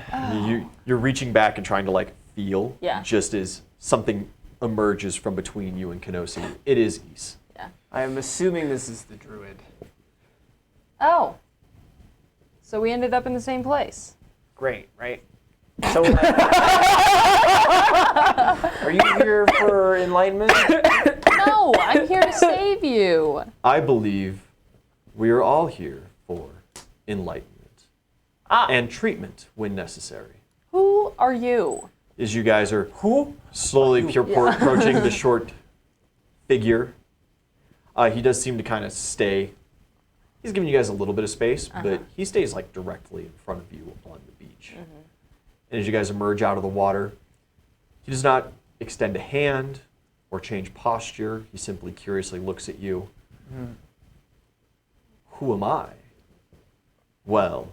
You're reaching back and trying to like feel, Yeah. just as something emerges from between you and Kenosi. It is Ys. yeah. I am assuming this is the druid. Oh. So we ended up in the same place. Great, right? So, are you here for enlightenment? No, I'm here to save you. I believe we are all here for enlightenment and treatment when necessary. Who are you? As you guys are slowly approaching the short figure, he does seem to kind of stay. He's giving you guys a little bit of space, but he stays like directly in front of you on the beach. And as you guys emerge out of the water, he does not extend a hand or change posture. He simply curiously looks at you. Who am I? Well,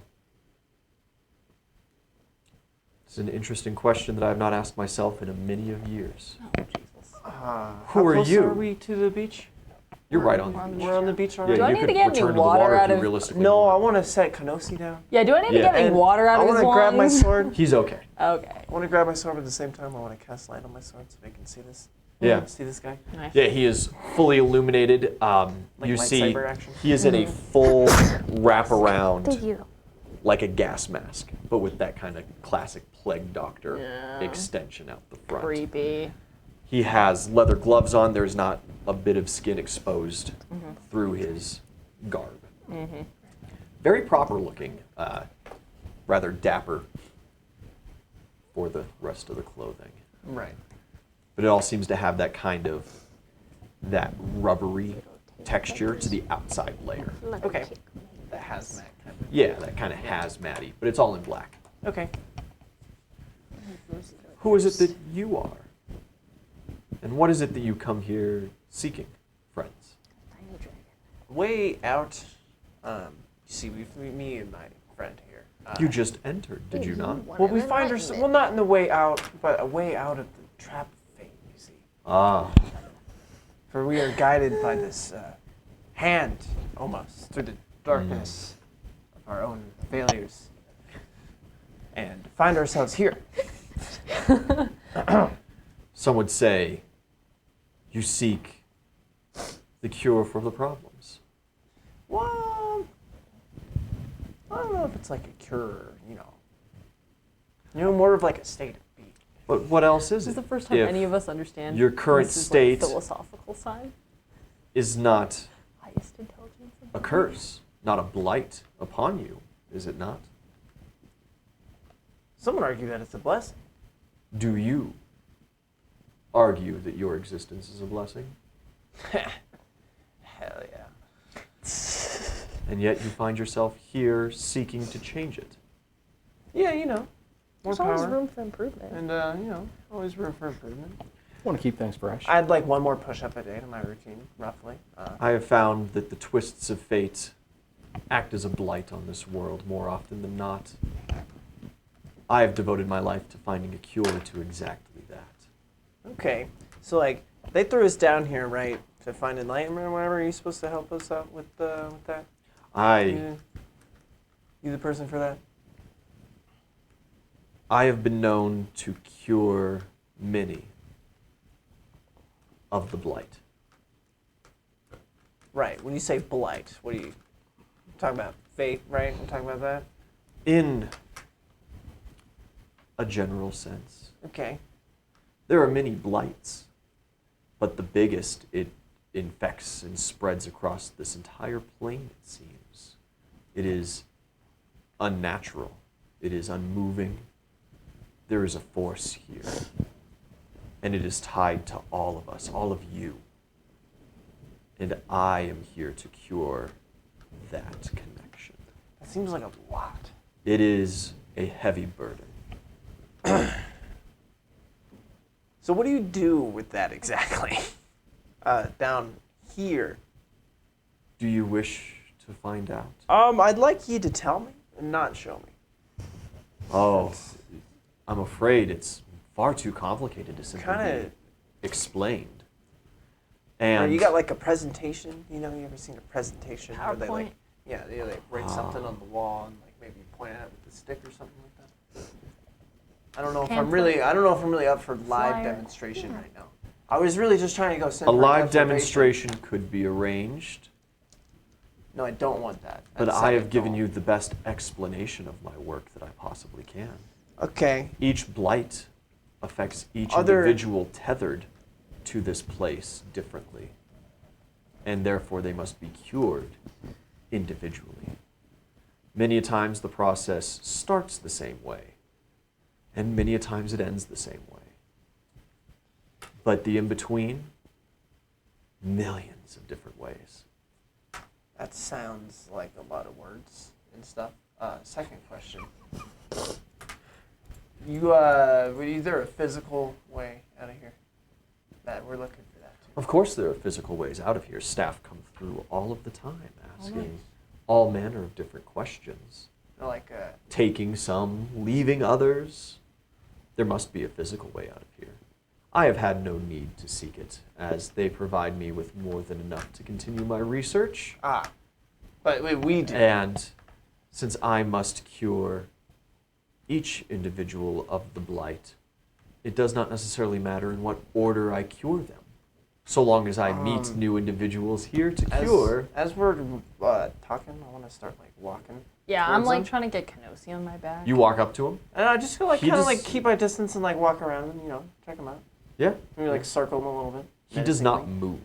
it's an interesting question that I have not asked myself in a many of years. Oh, Jesus. Who are you? How close are we to the beach? You're right on the beach. We're on the beach Yeah, already? Do I you need could to get any return to the water water out if you of- realistically No, I want. want to set Kenosi down. Yeah, do I need to Yeah. get any And water out I of want his to grab my lungs? sword. He's okay. Okay. I want to grab my sword, but at the same time, I want to cast light on my sword so they can see this. Yeah. See this guy? Nice. Yeah, he is fully illuminated. You see, lightsaber action? he is in a full Thank wraparound, you. like a gas mask, but with that kind of classic plague doctor Yeah. extension out the front. Creepy. He has leather gloves on. There's not a bit of skin exposed through his garb. Very proper looking, rather dapper for the rest of the clothing. Right. But it all seems to have that kind of, that rubbery texture to the outside layer. Okay. The hazmat kind of. Yeah, that kind of hazmat-y, but it's all in black. Okay. Who is it that you are? And what is it that you come here seeking, friends? Way out. You see, me and my friend here. You just entered, did you not? Well, we find ourselves. Well, not in the way out, but a way out of the trap of fate. You see. Ah, For we are guided by this hand, almost, through the darkness of our own failures. And find ourselves here. some would say you seek the cure for the problems. Well, I don't know if it's like a cure, more of like a state of being. But what else is This is it? the first time if any of us understand your current this is, state- like, philosophical side. is not Highest intelligence. a curse, not a blight upon you, is it not? Some would argue that it's a blessing. Do you argue that your existence is a blessing? Hell yeah. And yet you find yourself here seeking to change it. Yeah, more There's power. always room for improvement. And, always room for improvement. Want to keep things fresh. I'd like one more push-up a day to my routine, roughly. I have found that the twists of fate act as a blight on this world more often than not. I have devoted my life to finding a cure to exactly that. Okay, so like they threw us down here, right, to find enlightenment or whatever. Are you supposed to help us out with that? You the person for that? I have been known to cure many of the blight. Right. When you say blight, what are you talking about? Fate, right? We're talking about that. In a general sense. Okay. There are many blights, but the biggest, it infects and spreads across this entire plane, it seems. It is unnatural. It is unmoving. there is a force here, and it is tied to all of us, all of you. And I am here to cure that connection. That seems like a lot. It is a heavy burden. So what do you do with that exactly? Down here. Do you wish to find out? I'd like you to tell me and not show me. Oh, I'm afraid it's far too complicated to simply Kinda- be explained. Or And you got like a presentation, you know, you ever seen a presentation where they like, PowerPoint? they like write something on the wall and like maybe point at it with a stick or something like that? I don't know if I'm really up for live Flyer. demonstration right now. I was really just trying to go a simple. live demonstration could be arranged, No, I don't want that. but That's I have second given goal. you the best explanation of my work that I possibly can. Okay. Each blight affects each Other- individual tethered to this place differently, and therefore they must be cured individually. Many a times the process starts the same way, and many a times it ends the same way. But the in-between, millions of different ways. That sounds like a lot of words and stuff. Second question. Is there a physical way out of here? That we're looking for that too. Of course there are physical ways out of here. Staff come through all of the time asking all manner of different questions. Or like Taking some, leaving others. There must be a physical way out of here. I have had no need to seek it, as they provide me with more than enough to continue my research. but we do. And since I must cure each individual of the blight, it does not necessarily matter in what order I cure them, so long as I meet new individuals here to cure. As we're talking, I want to start like walking. Yeah, I'm towards like him. trying to get Kenosi on my back. You walk up to him. And I just feel like He kind of does- like keep my distance and like walk around and check him out. Yeah. Maybe like circle him a little bit. He does not menacingly. move.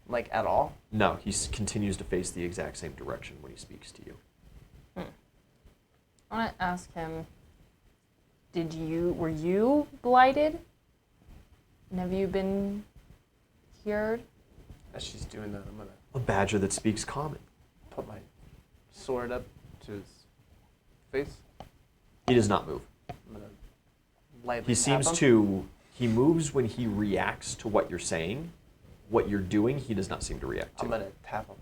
Like at all. No, he continues to face the exact same direction when he speaks to you. I want to ask him, were you blighted? And have you been cured? As she's doing that, I'm gonna A badger that speaks common. put my sword up to his face. He does not move. I'm gonna lightly He tap seems him. to, he moves when he reacts to what you're saying. What you're doing, he does not seem to react to. I'm gonna tap him.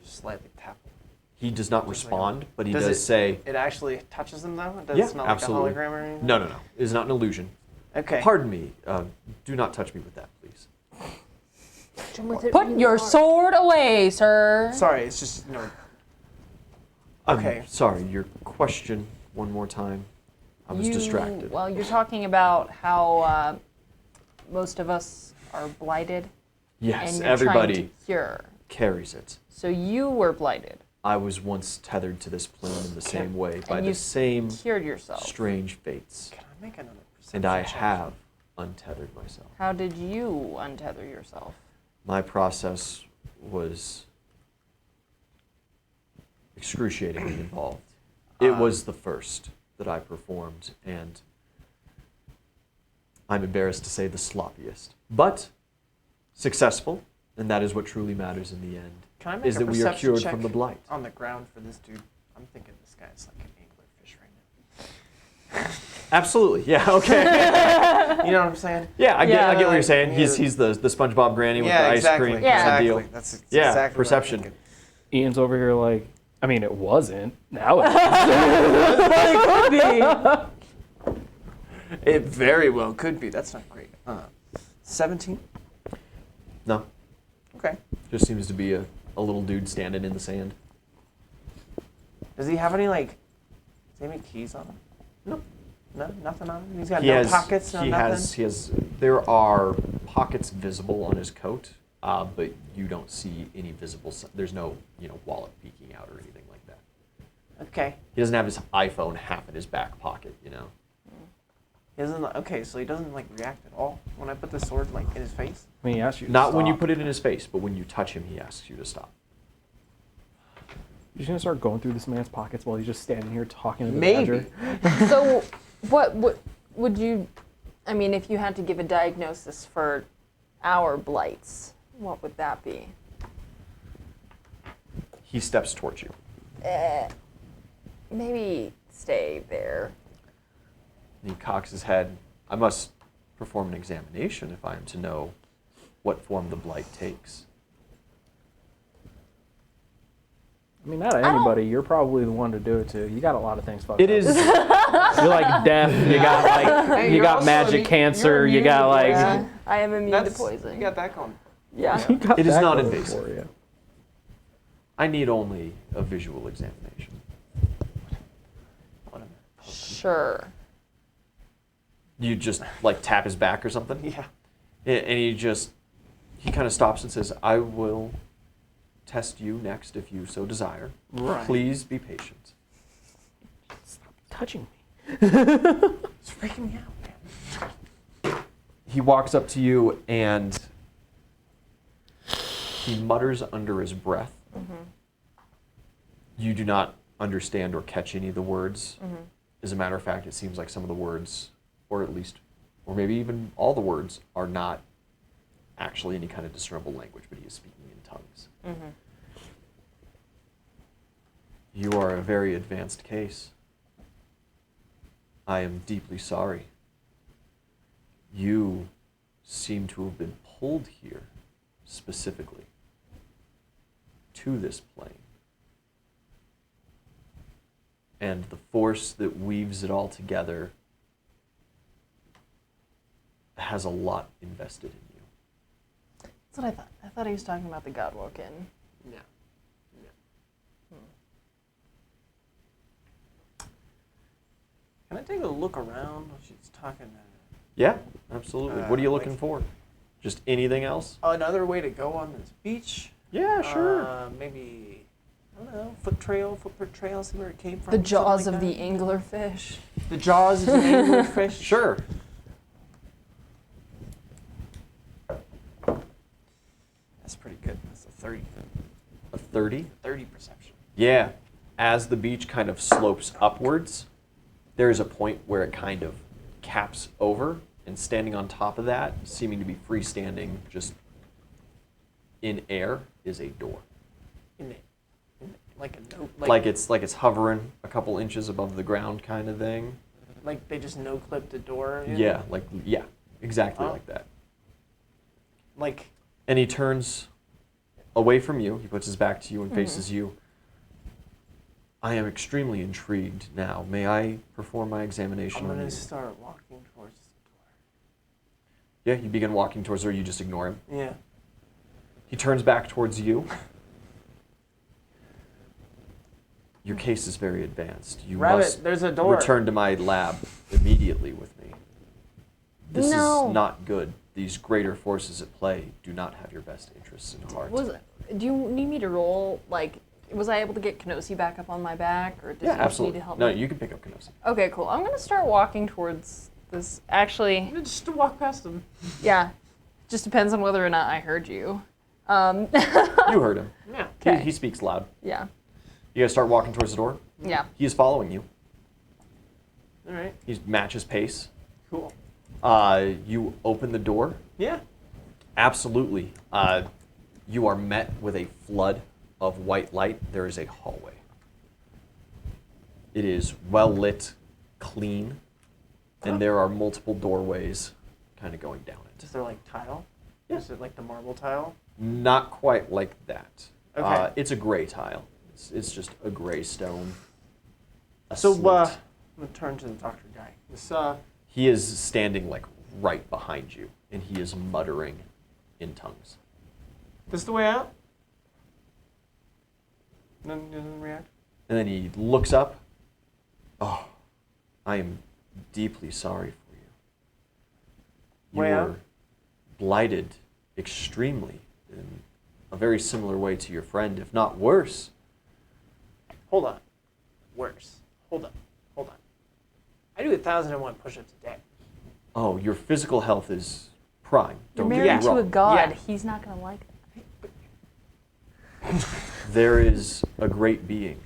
Just slightly tap him. He does not Just like respond, but he Does does it- say, It actually touches him though? It does yeah, it's not absolutely. like a hologram or anything? No. It is not an illusion. Okay. Pardon me. Do not touch me with that, please. Put your sword away, sir. Sorry, it's just Okay. I'm sorry, your question one more time. I was distracted. Well, you're talking about how most of us are blighted, Yes, and you're everybody trying to cure. carries it. So you were blighted, I was once tethered to this plane in the same way by and the you same cured yourself. strange fates. Can I make another perception And I check? have untethered myself. How did you untether yourself? My process was excruciatingly involved. It was the first that I performed, and I'm embarrassed to say the sloppiest. But successful, and that is what truly matters in the end, Can I make is a that we are perception cured check from the blight. on the ground for this dude? I'm thinking this guy's like an anglerfish right Absolutely, yeah, okay. now. You know what I'm saying? Yeah, I get what you're saying. Yeah. He's the SpongeBob granny with the ice exactly. cream Yeah. kind of Exactly. deal. That's Yeah, exactly what I'm perception. thinking. Ian's over here like, I mean, it wasn't. Now it is. It very well could be. That's not great. 17? No, Okay. just seems to be a little dude standing in the sand. Does he have any, does he have any keys on him? No. No? Nothing on him? He's got He no has, pockets, no he nothing? has, there are pockets visible on his coat, but you don't see any visible, there's no, wallet peeking out or anything like that. Okay. He doesn't have his iPhone half in his back pocket, He doesn't, okay, so he doesn't, react at all when I put the sword, in his face? I mean, he asked you to Not when you stop. put it in his face, but when you touch him, he asks you to stop. You're just gonna start going through this man's pockets while he's just standing here talking to the Maybe. badger? So, what would you, I mean, if you had to give a diagnosis for our blights, what would that be? He steps towards you. Maybe stay there. He cocks his head. I must perform an examination if I am to know what form the blight takes. I mean, not anybody. You're probably the one to do it to. You got a lot of things fucked It up. is. You're like deaf. You got like Hey, you you're got also magic immune- cancer. you're You got immune to like Yeah, I am immune to That's, poison. you got that going. Yeah. you got It is that not going invasive. for you. I need only a visual examination. What a- Sure. You just like tap his back or something? Yeah. And he kind of stops and says, I will test you next if you so desire. Right. Please be patient. Touching me. It's freaking me out, man. He walks up to you and he mutters under his breath. You do not understand or catch any of the words. As a matter of fact, it seems like some of the words, or at least, or maybe even all the words, are not actually any kind of discernible language, but he is speaking in tongues. You are a very advanced case. I am deeply sorry. You seem to have been pulled here specifically to this plane. And the force that weaves it all together has a lot invested in you. That's what I thought. I thought he was talking about the Godwoken. Yeah. Can I take a look around while she's talking? Yeah, absolutely. What are you looking like- for? Just anything else? Another way to go on this beach? Yeah, sure. Maybe, I don't know, footprint trail, see where it came from. The something jaws like of that. the anglerfish. The jaws of the anglerfish? Sure. That's pretty good. That's a 30. A 30? 30 perception. Yeah. As the beach kind of slopes upwards, there is a point where it kind of caps over, and standing on top of that, seeming to be freestanding just in air, is a door. Like a note. Like it's hovering a couple inches above the ground kind of thing. Like they just no clipped the door. in? Yeah, exactly Oh. like that. Like, And he turns away from you. He puts his back to you and faces you. I am extremely intrigued now. May I perform my examination I'm on gonna you? start walking towards Yeah, you begin walking towards her. You just ignore him. the door. Yeah. He turns back towards you. Your case is very advanced. You Rabbit, must there's a door. return to my lab immediately with me. This No. is not good. These greater forces at play do not have your best interests in heart. Do you need me to roll? Like, was I able to get Kenosi back up on my back, or did Yeah, you absolutely. need to help No, me? you can pick up Kenosi. Okay, cool. I'm gonna start walking towards this. Actually, Just to walk past them. yeah, just depends on whether or not I heard you. You heard him. Yeah. Okay. He speaks loud. Yeah, You guys start walking towards the door. yeah. He is following you. All right. He matches pace. Cool. You open the door. Yeah. Absolutely. You are met with a flood of white light. There is a hallway. It is well lit, clean, and there are multiple doorways kind of going down it. Is there like tile? Yeah. Is it like the marble tile? Not quite like that. Okay. It's a gray tile. It's just a gray stone. A So, slate. I'm gonna turn to the doctor guy. This, He is standing like right behind you, and he is muttering in tongues. this the way out? None doesn't react. And then he looks up. Oh, I am deeply sorry for you. You Way were out? blighted extremely in a very similar way to your friend, if not worse. Hold on. Worse. Hold on. I do 1,001 push-ups a day. Oh, your physical health is prime. You're Don't married get me to a wrong. god. Yeah. He's not gonna like that. There is a great being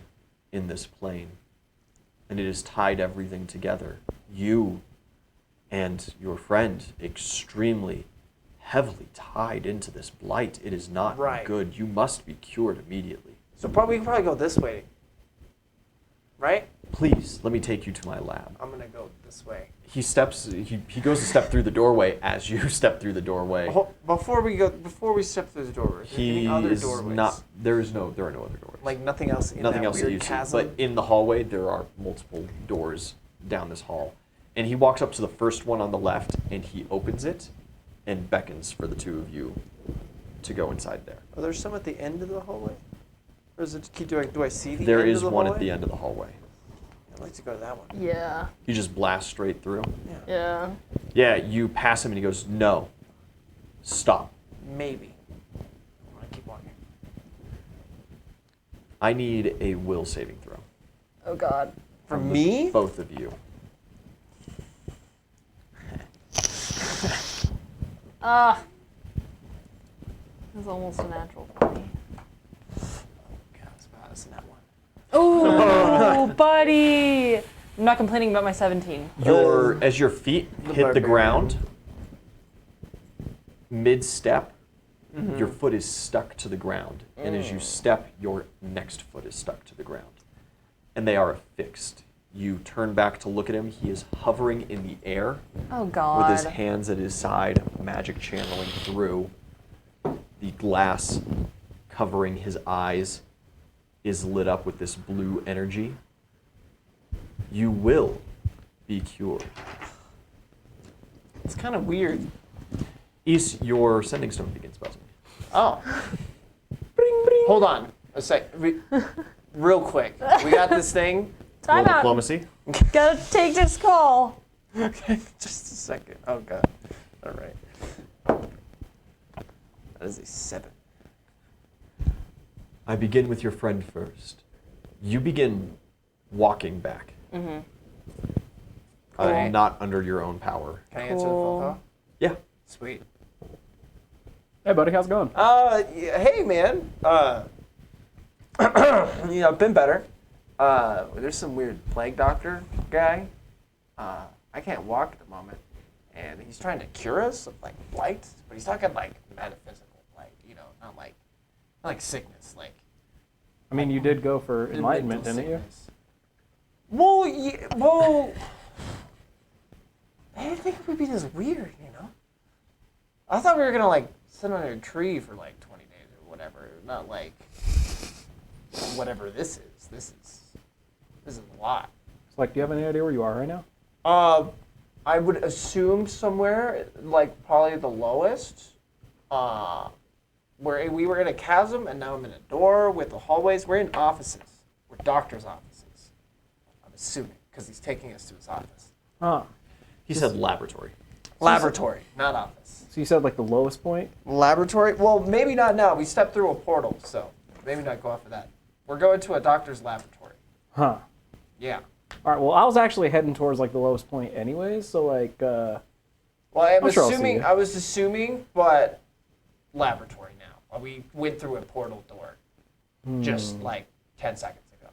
in this plane, and it has tied everything together. You and your friend extremely heavily tied into this blight. It is not Right. good. You must be cured immediately. So we can probably go this way. Right? Please, let me take you to my lab. I'm gonna go this way. He goes to step through the doorway as you step through the doorway. Before we step through the doorway, is there any other doorways? There are no other doorways. Like nothing else in Nothing that else that weird you see. chasm? But in the hallway, there are multiple doors down this hall. And he walks up to the first one on the left, and he opens it and beckons for the two of you to go inside there. Are there some at the end of the hallway? Or is it, do I see the There end is of the one hallway? at the end of the hallway. I'd like to go to that one. Yeah. You just blast straight through. Yeah. Yeah, you pass him, and he goes, "No, stop. Maybe. I'm gonna keep walking. I need a will saving throw." Oh God. For me? Both of you. Ah. That's almost a natural for me. God, it's not one. Oh, buddy. I'm not complaining about my 17. As your feet hit the barbarian. ground, mid-step, your foot is stuck to the ground. And as you step, your next foot is stuck to the ground. And they are affixed. You turn back to look at him. He is hovering in the air Oh God. with his hands at his side, magic channeling through. The glass covering his eyes is lit up with this blue energy. You will be cured. It's kind of weird. Is your sending stone begins buzzing. Oh. Hold on a sec. Real quick. We got this thing. Time Roll out. diplomacy. Gotta take this call. Okay, just a second. Oh God. All right. That is a 7. I begin with your friend first. You begin walking back. Mm-hmm. Cool. Not under your own power. Can I answer the phone call? Yeah. Sweet. Hey, buddy, how's it going? Yeah, hey man. I've been better. There's some weird plague doctor guy. I can't walk at the moment, and he's trying to cure us of like blight, but he's talking like metaphysical blight, not like sickness, like. I mean, you did go for enlightenment, mental didn't you? sickness. Well, yeah, I didn't think it would be this weird, I thought we were gonna like sit under a tree for like 20 days or whatever, not like whatever this is. This is a lot. It's like, do you have any idea where you are right now? I would assume somewhere like probably the lowest, where we were in a chasm and now I'm in a door with the hallways. We're in offices. We're doctors' offices. I'm assuming because he's taking us to his office. Huh. He said laboratory. Laboratory, not office. So you said like the lowest point? Laboratory? Well, maybe not now. We stepped through a portal, so maybe not go off of that. We're going to a doctor's laboratory. Huh. Yeah. All right. Well, I was actually heading towards like the lowest point, anyways. So like, Well, I'm I'm sure I'll see assuming. you. I was assuming, but laboratory now. We went through a portal door, just like 10 seconds ago.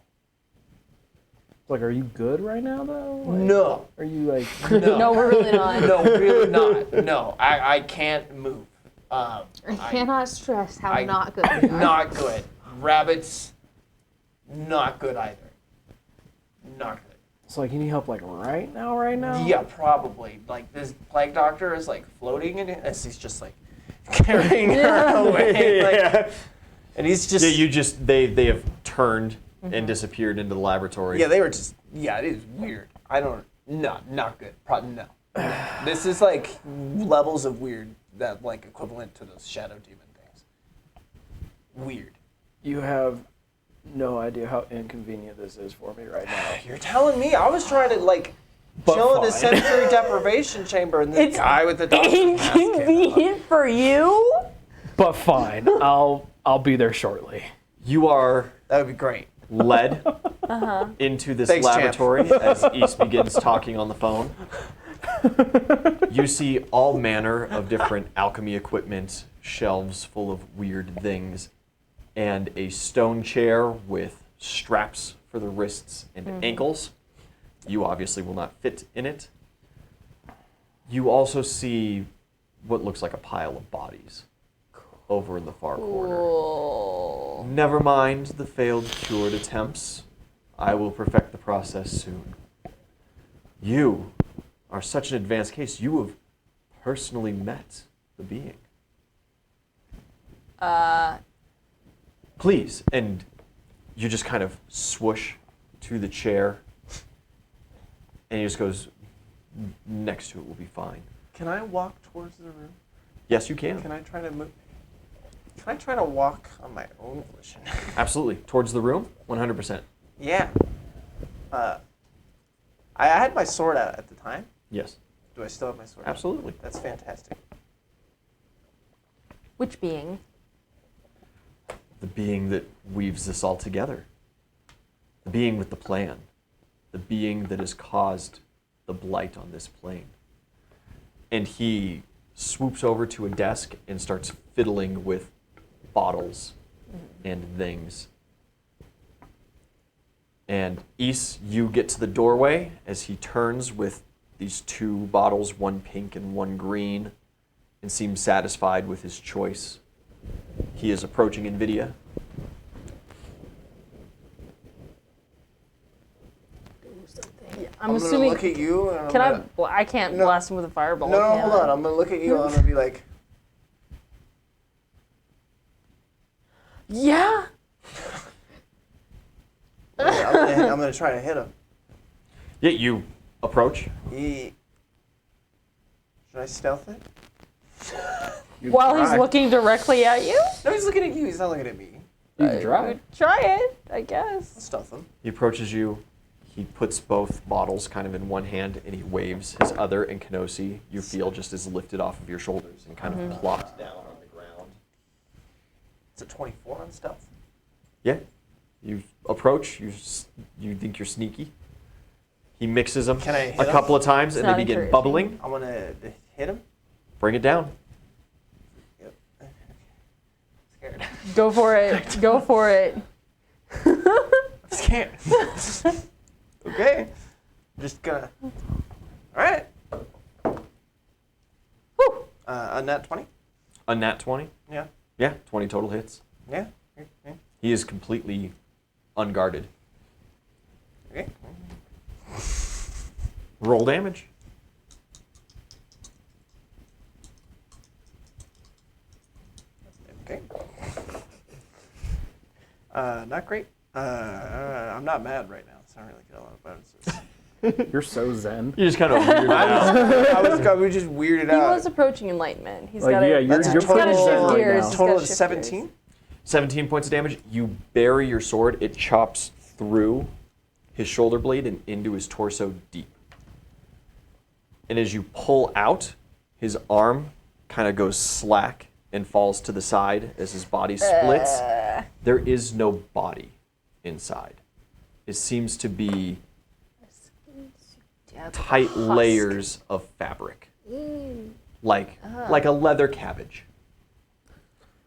like, are you good right now though? Like, No. Are you like? No, we're really not. No, really not. No, I can't move. I cannot stress how I- not good we are. Not good. Rabbits, not good either. Not good. So like, you need help like right now? Right now? Yeah, probably. Like this plague doctor is like floating in it as he's just like carrying her away. Like, and he's just. Yeah, they have turned and disappeared into the laboratory. Yeah, they were just. Yeah, it is weird. I don't. No, not good. Probably no. This is like levels of weird that like equivalent to those shadow demon things. Weird. You have no idea how inconvenient this is for me right now. You're telling me? I was trying to like But chill in a fine. sensory deprivation chamber, and this It's guy with the doctor's mask came up. Inconvenient for you? But fine, I'll be there shortly. You are That would be great. led into this Thanks, champ. laboratory as East begins talking on the phone. You see all manner of different alchemy equipment, shelves full of weird things, and a stone chair with straps for the wrists and ankles. You obviously will not fit in it. You also see what looks like a pile of bodies over in the far corner. Cool. Never mind the failed cured attempts. I will perfect the process soon. You are such an advanced case. You have personally met the being. Please. And you just kind of swoosh to the chair. And he just goes, next to it will be fine. Can I walk towards the room? Yes, you can. Can I try to move? Can I try to walk on my own volition? Absolutely. Towards the room? 100%. Yeah. I had my sword out at the time. Yes. Do I still have my sword? Absolutely. That's fantastic. Which being? The being that weaves this all together. The being with the plan. The being that has caused the blight on this plane. And he swoops over to a desk and starts fiddling with bottles and things. And Ys, you get to the doorway as he turns with these 2 bottles, one pink and one green, and seems satisfied with his choice. He is approaching NVIDIA. I'm gonna assuming. look at you. And Can I'm I? I can't No. blast him with a fireball. No, can hold I? on. I'm gonna look at you and I'm gonna be like, Yeah. I'm gonna try to hit him. Yeah, you approach. Should I stealth it? While he's try. looking directly at you. No, he's looking at you. He's not looking at me. You can try. Try it, I guess. I'll stealth him. He approaches you. He puts both bottles kind of in one hand and he waves his other, and Kenosi, you feel just is lifted off of your shoulders and kind of plopped down on the ground. It's a 24 on stealth. Yeah. You approach. You think you're sneaky. He mixes them Can I hit a couple of times and they not begin encouraging. bubbling. I'm gonna hit him. Bring it down. Yep. Scared. Go for it. Go for it. I'm scared. Okay. I'm just gonna. All right. Woo. A nat 20. A nat 20. Yeah. Yeah, 20 total hits. Yeah. He is completely unguarded. Okay. Roll damage. Okay. Not great. I'm not mad right now, so I don't really get a lot of bonuses. You're so zen. You just kind of weirded out. I was just weirded He out. was approaching enlightenment. He's Like, got to. yeah, you're That's you're a total pretty He's gotta zen shift right gears. now. He's Total gotta of shift 17. gears. 17 points of damage. You bury your sword. It chops through his shoulder blade and into his torso deep. And as you pull out, his arm kind of goes slack and falls to the side as his body splits. There is no body inside. It seems to be tight layers of fabric, like a leather cabbage.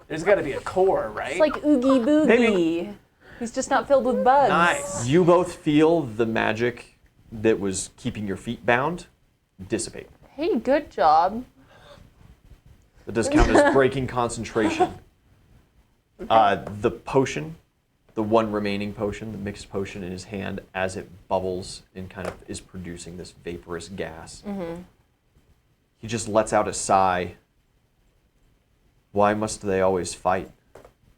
There's got to be a core, right? It's like Oogie Boogie. Maybe. He's just not filled with bugs. Nice. You both feel the magic that was keeping your feet bound dissipate. Hey, good job. That does count as breaking concentration. The potion, the one remaining potion, the mixed potion in his hand, as it bubbles and kind of is producing this vaporous gas, he just lets out a sigh. Why must they always fight?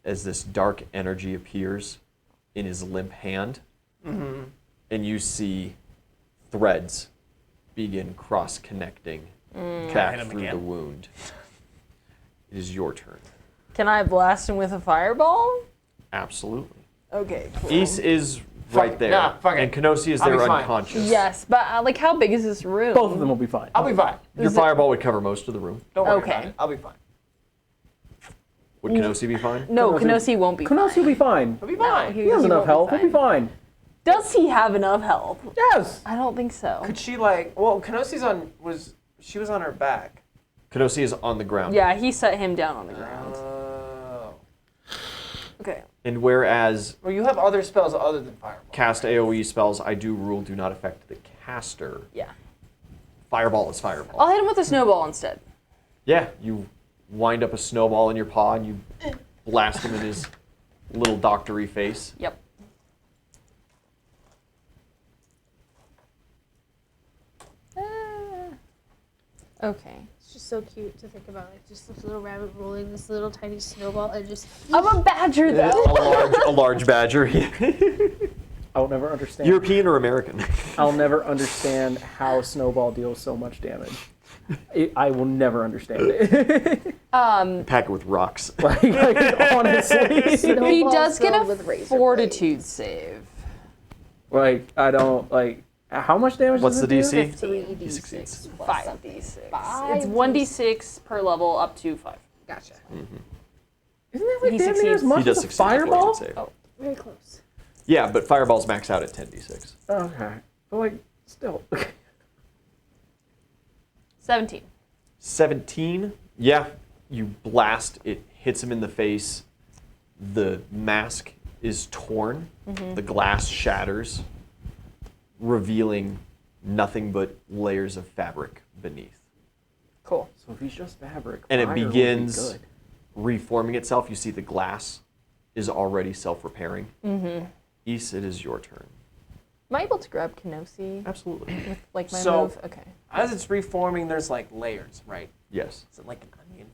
As this dark energy appears in his limp hand, and you see threads begin cross-connecting back Hit him through again. the wound. It is your turn. Can I blast him with a fireball? Absolutely. Okay, cool. Ys is right there, nah, fuck it. and Kenosi is I'll there be fine. unconscious. Yes, but like, how big is this room? Both of them will be fine. I'll be fine. Your Is it- fireball would cover most of the room. Don't worry Okay. about it. I'll be fine. Would Kenosi be fine? No, Kenosi- Kenosi won't be. Kenosi will be fine. I'll be No, fine. He has enough health. He'll be fine. Does he have enough health? Yes. I don't think so. Could she like? Well, Kenosi's on she was on her back. Kenosi is on the ground. Yeah, he set him down on the ground. Oh. Okay. And whereas Well, you have other spells other than fireball. cast AoE spells, I do rule do not affect the caster. Yeah. Fireball is fireball. I'll hit him with a snowball instead. Yeah, you wind up a snowball in your paw and you blast him in his little doctory face. Yep. Okay. It's just so cute to think about, like just this little rabbit rolling this little tiny snowball and just. I'm a badger though. A large badger. I'll never understand. European or American? I'll never understand how Snowball deals so much damage. I will never understand it. Pack it with rocks. like, honestly. He does get filled a with razor fortitude save. Like, I don't, like, how much damage What's does the it do? DC? 3d6 He succeeds. 5d6. It's 1d6 per level up to 5. Gotcha. Isn't that like He damn near as succeeds. much He does as a succeed. with fireball? fortitude save. Oh. Very close. Yeah, but fireballs max out at 10d6. Okay. But, like, still. 17. 17. Yeah, you blast. It hits him in the face. The mask is torn. The glass shatters, revealing nothing but layers of fabric beneath. Cool. So if he's just fabric, And it fire would be begins good. reforming itself. You see the glass is already self-repairing. Ys, it is your turn. Am I able to grab Kenosi Absolutely. with like my So- move? Okay. As it's reforming, there's like layers, right? Yes. Is it like an onion?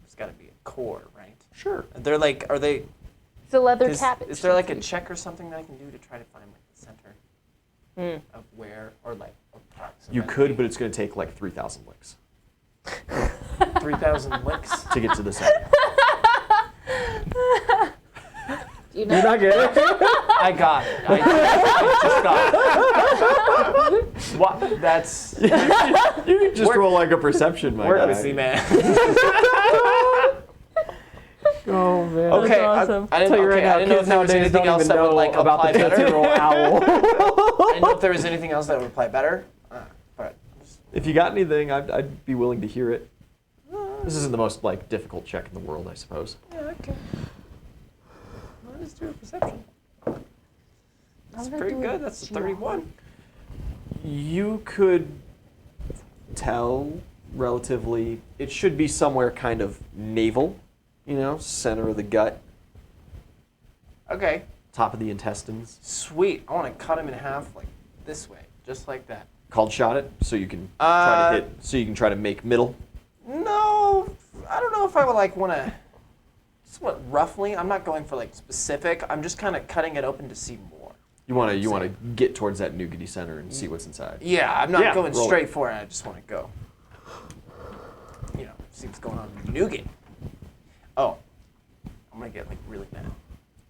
There's got to be a core, right? Sure. They're like, are they? It's a leather Is, cabbage. is there like a check or something that I can do to try to find like the center of where, or like approximately? You could, but it's going to take like 3,000 licks 3,000 licks. to get to the center. Do you You're know? not getting it? I got it. I just got it. What? That's You can just roll like a perception, my work guy. with me, man. Oh, man. Okay, awesome. I didn't, Tell you right okay, now, I didn't know kids if there was nowadays anything don't else even that would know like about apply the better. Tootsie Roll Owl. I didn't know if there was anything else that would apply better. But If you got anything, I'd be willing to hear it. This isn't the most like difficult check in the world, I suppose. yeah, okay. I'll just do a perception. That's gonna pretty do good. a That's a GR. 31. You could tell relatively. It should be somewhere kind of navel, center of the gut, Okay, top of the intestines. sweet. I want to cut him in half like this way, just like that. Called shot it, so you can try to hit. So you can try to make middle. No, I don't know if I would like want to. Somewhat roughly. I'm not going for like specific. I'm just kind of cutting it open to see more. You want to get towards that nougaty center and see what's inside. Yeah, I'm not Yeah, going roll it. straight for it. I just want to go. See what's going on with nougat. Oh, I'm gonna get like really mad.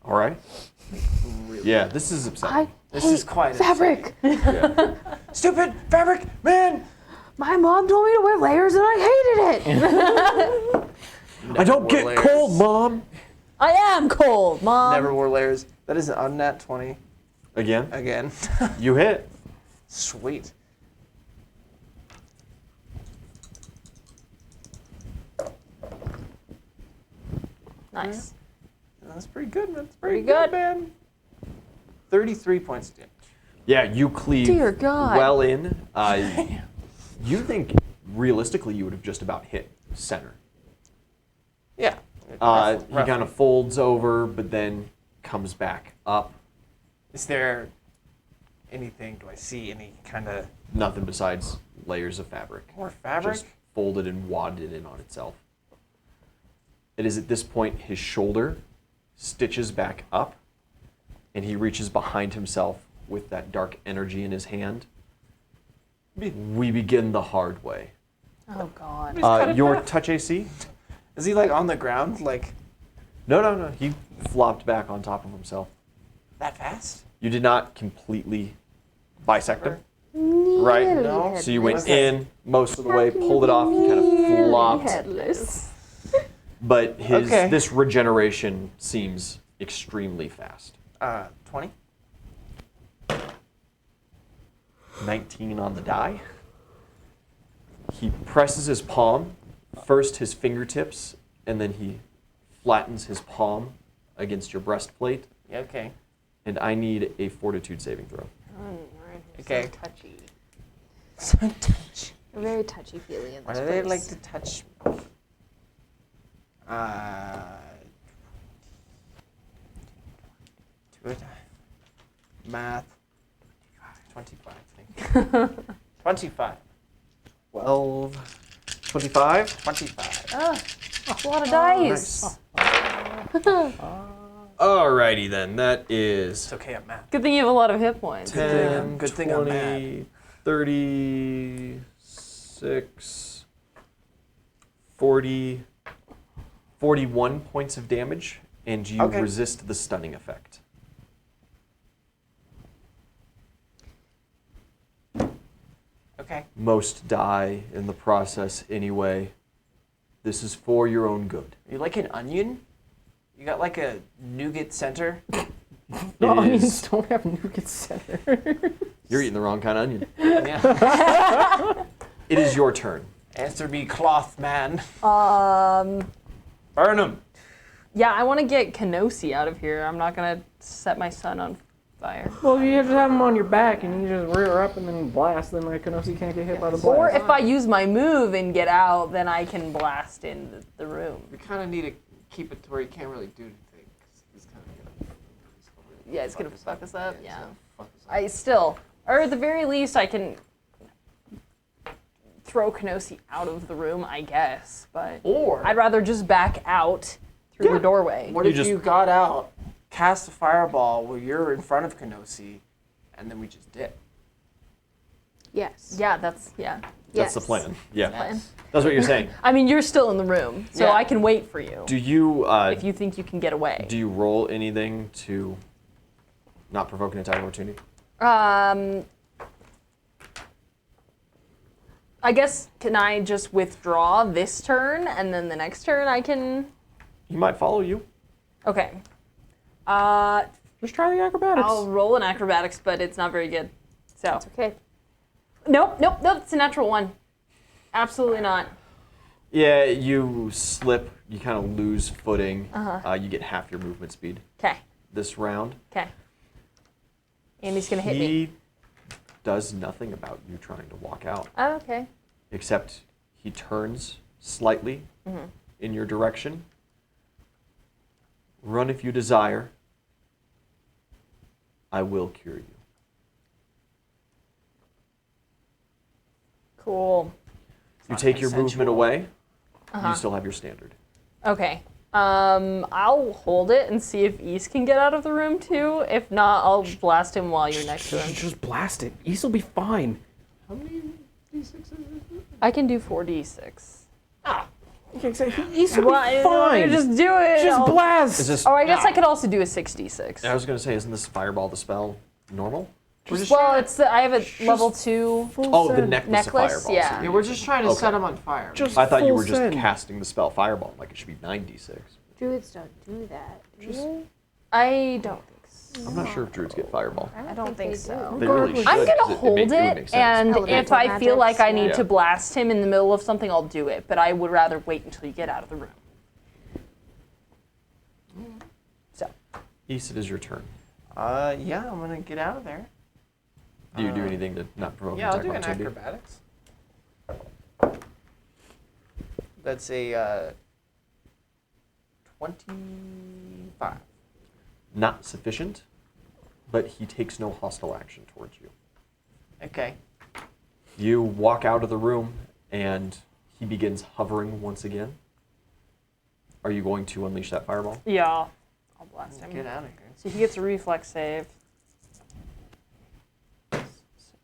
All right. Really. Yeah, this is upsetting. This is quite fabric. Yeah. Stupid fabric, man. My mom told me to wear layers and I hated it. I don't wore get layers. cold, Mom. I am cold, Mom. Never wore layers. That is an unnat 20 Again, again. you hit. Sweet. Nice. That's pretty good, man. That's Pretty pretty good, good. man. 33 points of damage. Yeah, you cleave Dear God. well in. You think realistically you would have just about hit center. Yeah. He Roughly. kind of folds over, but then comes back up. Is there anything? Do I see any kind of Nothing besides layers of fabric. more fabric? Just folded and wadded in on itself. It is at this point his shoulder stitches back up, and he reaches behind himself with that dark energy in his hand. We begin the hard way. Oh God. cut it Your back. touch AC? Is he like on the ground, like No. He flopped back on top of himself. that fast? You did not completely bisect him, right? No. So you went Okay. in most of the way, pulled it off, and kind of flopped. Headless. But Okay. this regeneration seems extremely fast. 20. 19 on the die. He presses his palm, first his fingertips, and then he flattens his palm against your breastplate. Yeah, okay. And I need a fortitude saving throw. Right, Okay. So touchy. We're very touchy-feely in Why this do place. they like to touch me? Two at a time. Math. 25, thank you. 25. 12, 25. 25. That's a lot of dice. Alrighty then, that is It's okay at math. Good thing you have a lot of hit points. 10, Good thing I'm 20, 30, 6, 40, 41 points of damage, and you Okay. resist the stunning effect. Okay. Most die in the process anyway. This is for your own good. You like an onion? You got like a nougat center? No, It onions is- don't have nougat center. You're eating the wrong kind of onion. Yeah. It is your turn. Answer me, cloth man. Um, Burn him. yeah, I want to get Kenosi out of here. I'm not gonna set my son on fire. Well, you just have them on your back and you just rear up and then blast, then like Kenosi can't get hit by the blast. Or if I use my move and get out, then I can blast in the room. We kind of need to keep it to where he can't really do anything. 'Cause he's kind of gonna. Yeah, it's gonna fuck us up. he's Yeah. gonna fuck us up. I still, or at the very least, I can throw Kenosi out of the room, I guess. But Or I'd rather just back out through the doorway. what You if just- you got out, cast a fireball where you're in front of Kenosi, and then we just dip? Yes. Yeah, that's That's Yes. the plan. Yeah. plan. That's what you're saying. I mean, you're still in the room, so Yeah. I can wait for you Do you if you think you can get away. do you roll anything to not provoke an attack of opportunity? I guess, can I just withdraw this turn and then the next turn I can? He might follow you. Okay. Just try the acrobatics. I'll roll an acrobatics, but it's not very good. So. It's okay. Nope. It's a natural one. Absolutely not. Yeah, you slip. You kind of lose footing. Uh-huh. You get half your movement speed Okay. this round. Okay. Andy's gonna hit me. He does nothing about you trying to walk out, Oh, okay. except he turns slightly in your direction. Run if you desire. I will cure you. Cool. You not take your movement consensual. away. Uh-huh. You still have your standard. Okay. I'll hold it and see if East can get out of the room too. If not, I'll blast him while you're next to him. Just blast it. East will be fine. How many d6s is it? I can do 4d6. East will be fine. Just do it. Just I'll- blast. Is this? Oh, I guess I could also do a 6d6. I was gonna say, isn't this fireball the spell normal? Well, it's I have a level 2 Oh, the necklace, necklace, of fireball. yeah. Yeah, we're just trying to Okay. set him on fire. Just I thought you full were just send. casting the spell fireball. Like it should be 9d6. Druids don't do that. I don't think so. I'm not sure if druids get fireball. I don't think they so. They really should. I'm 'cause gonna it hold would it, make sense. and if Elemental I feel like I magics, need yeah. to blast him in the middle of something, I'll do it. But I would rather wait until you get out of the room. So, East, it is your turn. Yeah, I'm gonna get out of there. Do you do anything to not provoke Yeah, I'll an do attack an of opportunity? acrobatics. That's a 25. Not sufficient, but he takes no hostile action towards you. Okay. You walk out of the room, and he begins hovering once again. Are you going to unleash that fireball? yeah, I'll blast him. Get out of here. So he gets a reflex save. So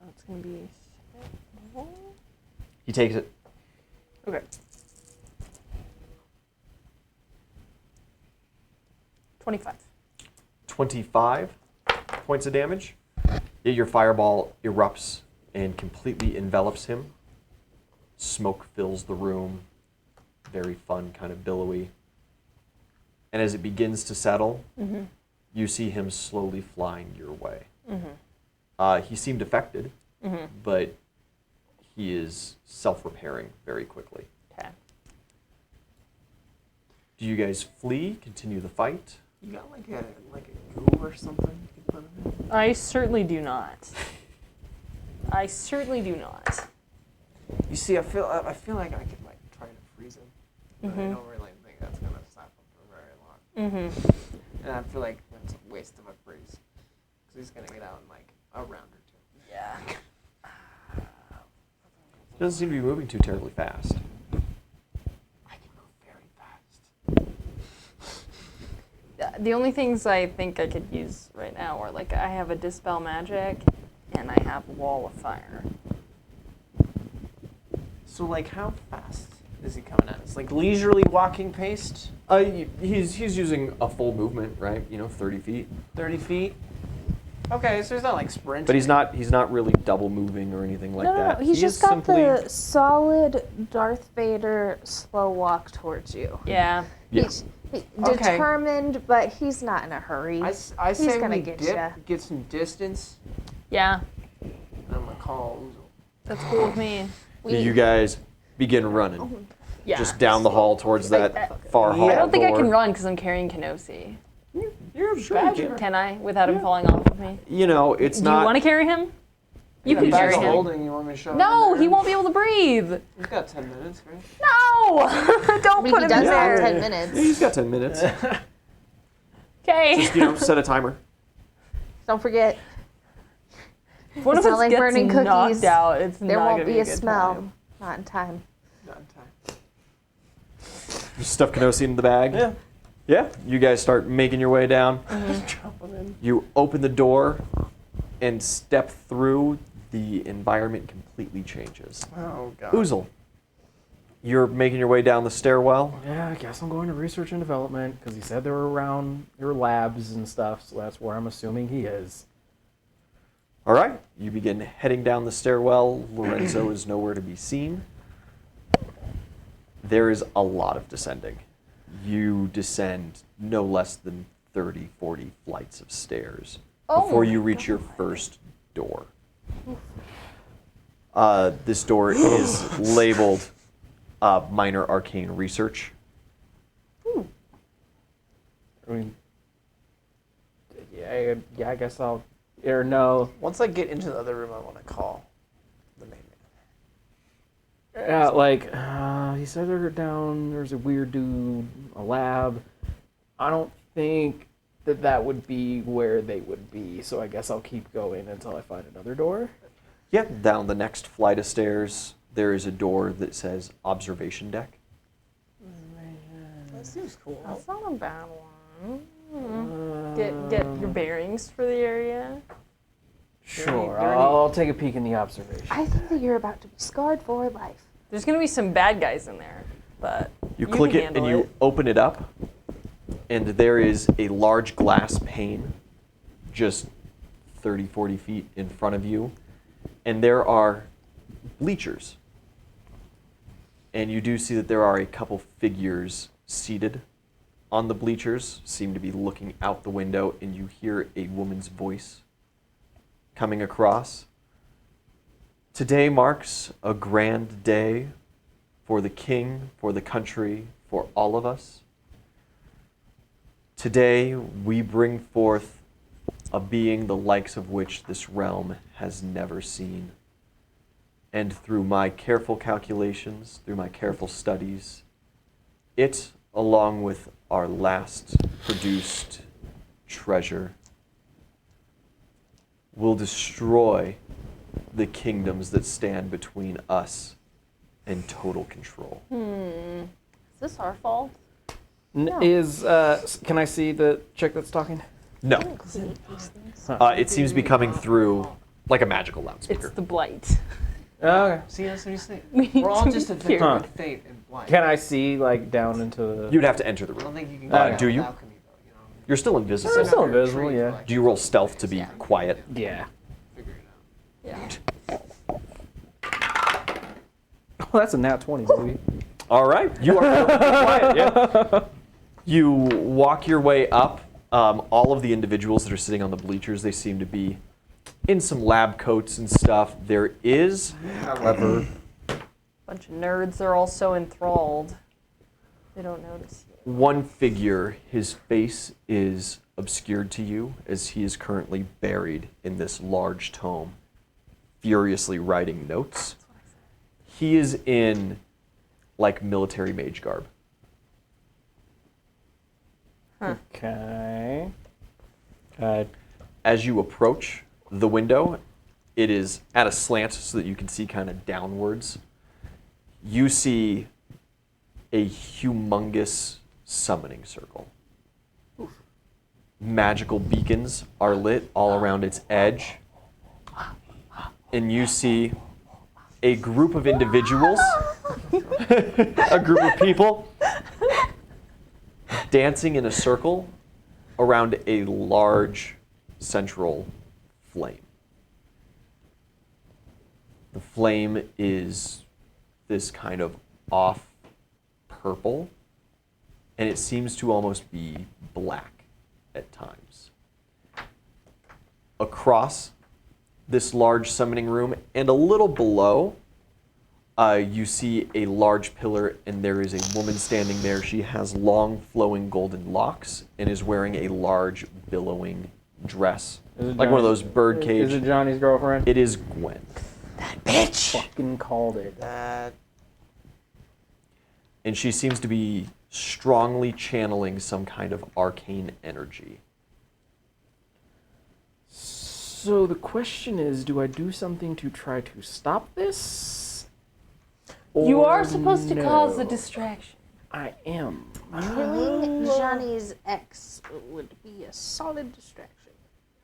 it's gonna be. He takes it. Okay. 25. 25 points of damage. Your fireball erupts and completely envelops him. Smoke fills the room. Very fun, kind of billowy. And as it begins to settle, you see him slowly flying your way. He seemed affected, but he is self-repairing very quickly. Okay. Do you guys flee, continue the fight? You got like a goo or something you can put in I certainly do not. I certainly do not. You see, I feel like I could like try to freeze him, but I don't really think that's gonna stop him for very long. And I feel like it's a waste of a freeze, because he's gonna get out in like a round or two. Yeah. Doesn't seem to be moving too terribly fast. I can move very fast. The only things I think I could use right now are like I have a dispel magic, and I have a wall of fire. So like, how fast is he coming at us? Like leisurely walking paced? He's using a full movement, right? 30 feet. 30 feet? Okay, so he's not like sprinting. But he's not really double moving or anything like that. He's He just is got simply, the solid Darth Vader slow walk towards you. Yeah. Yeah. He's Okay. determined, but he's not in a hurry. I He's say gonna we get dip, ya. get some distance, Yeah. and I'm gonna call Uzel. That's cool with me. you guys begin running. Yeah. Just down the hall towards that far hall I don't think I door. can run because I'm carrying Kenosi. You're a badger. Can I without him falling off of me? It's Do not. you want to carry him? You can Bag carry of him. holding, you want me to show No, him he there? won't be able to breathe. He's got 10 minutes, right? No! Don't I mean, put he him does there. have 10 minutes. He's got 10 minutes. Okay. Set a timer. Don't forget, If one It's of not us like gets burning knocked cookies. out, it's there not won't gonna be be a good smell. time. Not in time. Not in time. You stuff Kenosi in the bag. Yeah. Yeah. You guys start making your way down. Drop him in. You open the door and step through. The environment completely changes. Oh, God. Uzel, you're making your way down the stairwell. Yeah, I guess I'm going to research and development because he said they were around your labs and stuff, so that's where I'm assuming he is. All right. You begin heading down the stairwell. Lorenzo is nowhere to be seen. There is a lot of descending. You descend no less than 30, 40 flights of stairs before you reach your first door. This door is labeled minor arcane research. I mean, yeah, I guess I'll. Or no. Once I get into the other room, I want to call the main man. Yeah, like, he said they're down, there's a weird dude, a lab. I don't think that would be where they would be, so I guess I'll keep going until I find another door. Yeah, down the next flight of stairs, there is a door that says observation deck. That seems cool. That's not a bad one. Get your bearings for the area. Sure, Dirty. I'll take a peek in the observation. I think that you're about to be scarred for life. There's gonna be some bad guys in there, but You can click it handle and you open it up, and there is a large glass pane just 30, 40 feet in front of you, and there are bleachers. And you do see that there are a couple figures seated on the bleachers, seem to be looking out the window, and you hear a woman's voice coming across. Today marks a grand day for the king, for the country, for all of us. Today we bring forth a being the likes of which this realm has never seen. And through my careful calculations, through my careful studies, it, along with our last produced treasure, will destroy the kingdoms that stand between us and total control. is this our fault? Can I see the chick that's talking? No. It seems to be coming through like a magical loudspeaker. It's the blight. Okay. See, that's what he's saying. We need We're all to just a be victim cured. of fate and blight. Can I see, like, down into the... You'd have to enter the I don't room. think you can Do you? alchemy, though, you know. You're still invisible. I'm still You're a invisible, tree, yeah. like, Do you roll stealth to be quiet? Yeah. figure it out. Yeah. Oh, that's a nat 20, baby. All right. You are quiet, yeah. You walk your way up. All of the individuals that are sitting on the bleachers, they seem to be in some lab coats and stuff. There is, however, Bunch of nerds are also enthralled. They don't notice you. one figure. His face is obscured to you as he is currently buried in this large tome, furiously writing notes. He is in like military mage garb. Okay. As you approach the window, it is at a slant so that you can see kind of downwards. You see a humongous summoning circle. Magical beacons are lit all around its edge. And you see a group of individuals, a group of people, dancing in a circle around a large central flame. The flame is this kind of off purple, and it seems to almost be black at times. Across this large summoning room and a little below, you see a large pillar, and there is a woman standing there. She has long flowing golden locks and is wearing a large billowing dress, like one of those birdcage. Is it Johnny's girlfriend? It is Gwen. Bitch. Fucking called it. And she seems to be strongly channeling some kind of arcane energy. So the question is, do I do something to try to stop this? You Or are supposed to cause a no? distraction. I am. Killing Johnny's ex would be a solid distraction.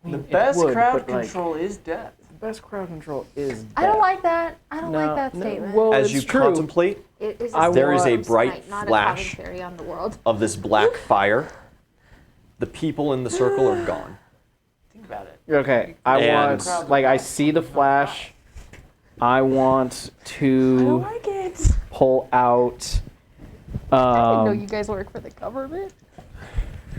I The mean, it best would, crowd but, like, control is death. the best crowd control is I don't death. like that. I don't like that statement. Well, As it's you true. contemplate, It is I there is a want- bright not flash a commentary on the world. of this black fire. The people in the circle are gone. Think about it. Okay, I And- want, like, I see the flash. I want to like it. pull out. I didn't know you guys work for the government.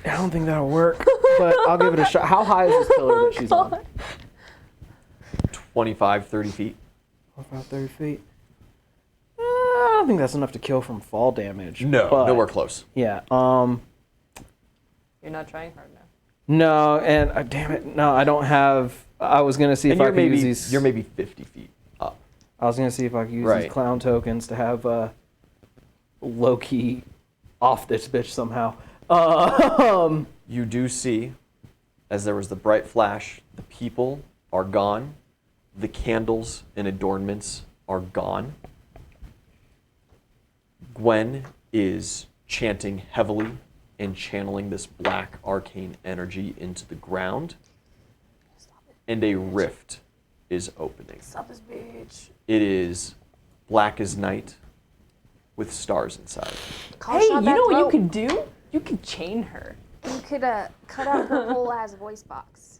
I don't think that'll work, but I'll give it a shot. How high is this pillar that she's on? 25, 30 feet. About 30 feet. I don't think that's enough to kill from fall damage. No, but, nowhere close. Yeah. You're not trying hard enough. No, and damn it, no, I don't have. I was gonna see if And I you're could use maybe, these. you're maybe 50 feet up. I was gonna see if I could use Right. these clown tokens to have low key off this bitch somehow. You do see, as there was the bright flash, the people are gone. The candles and adornments are gone. Gwen is chanting heavily and channeling this black arcane energy into the ground. And a rift is opening. Stop this bitch. It is black as night with stars inside. Hey, you know what you could do? You could chain her. You could cut out her whole ass voice box.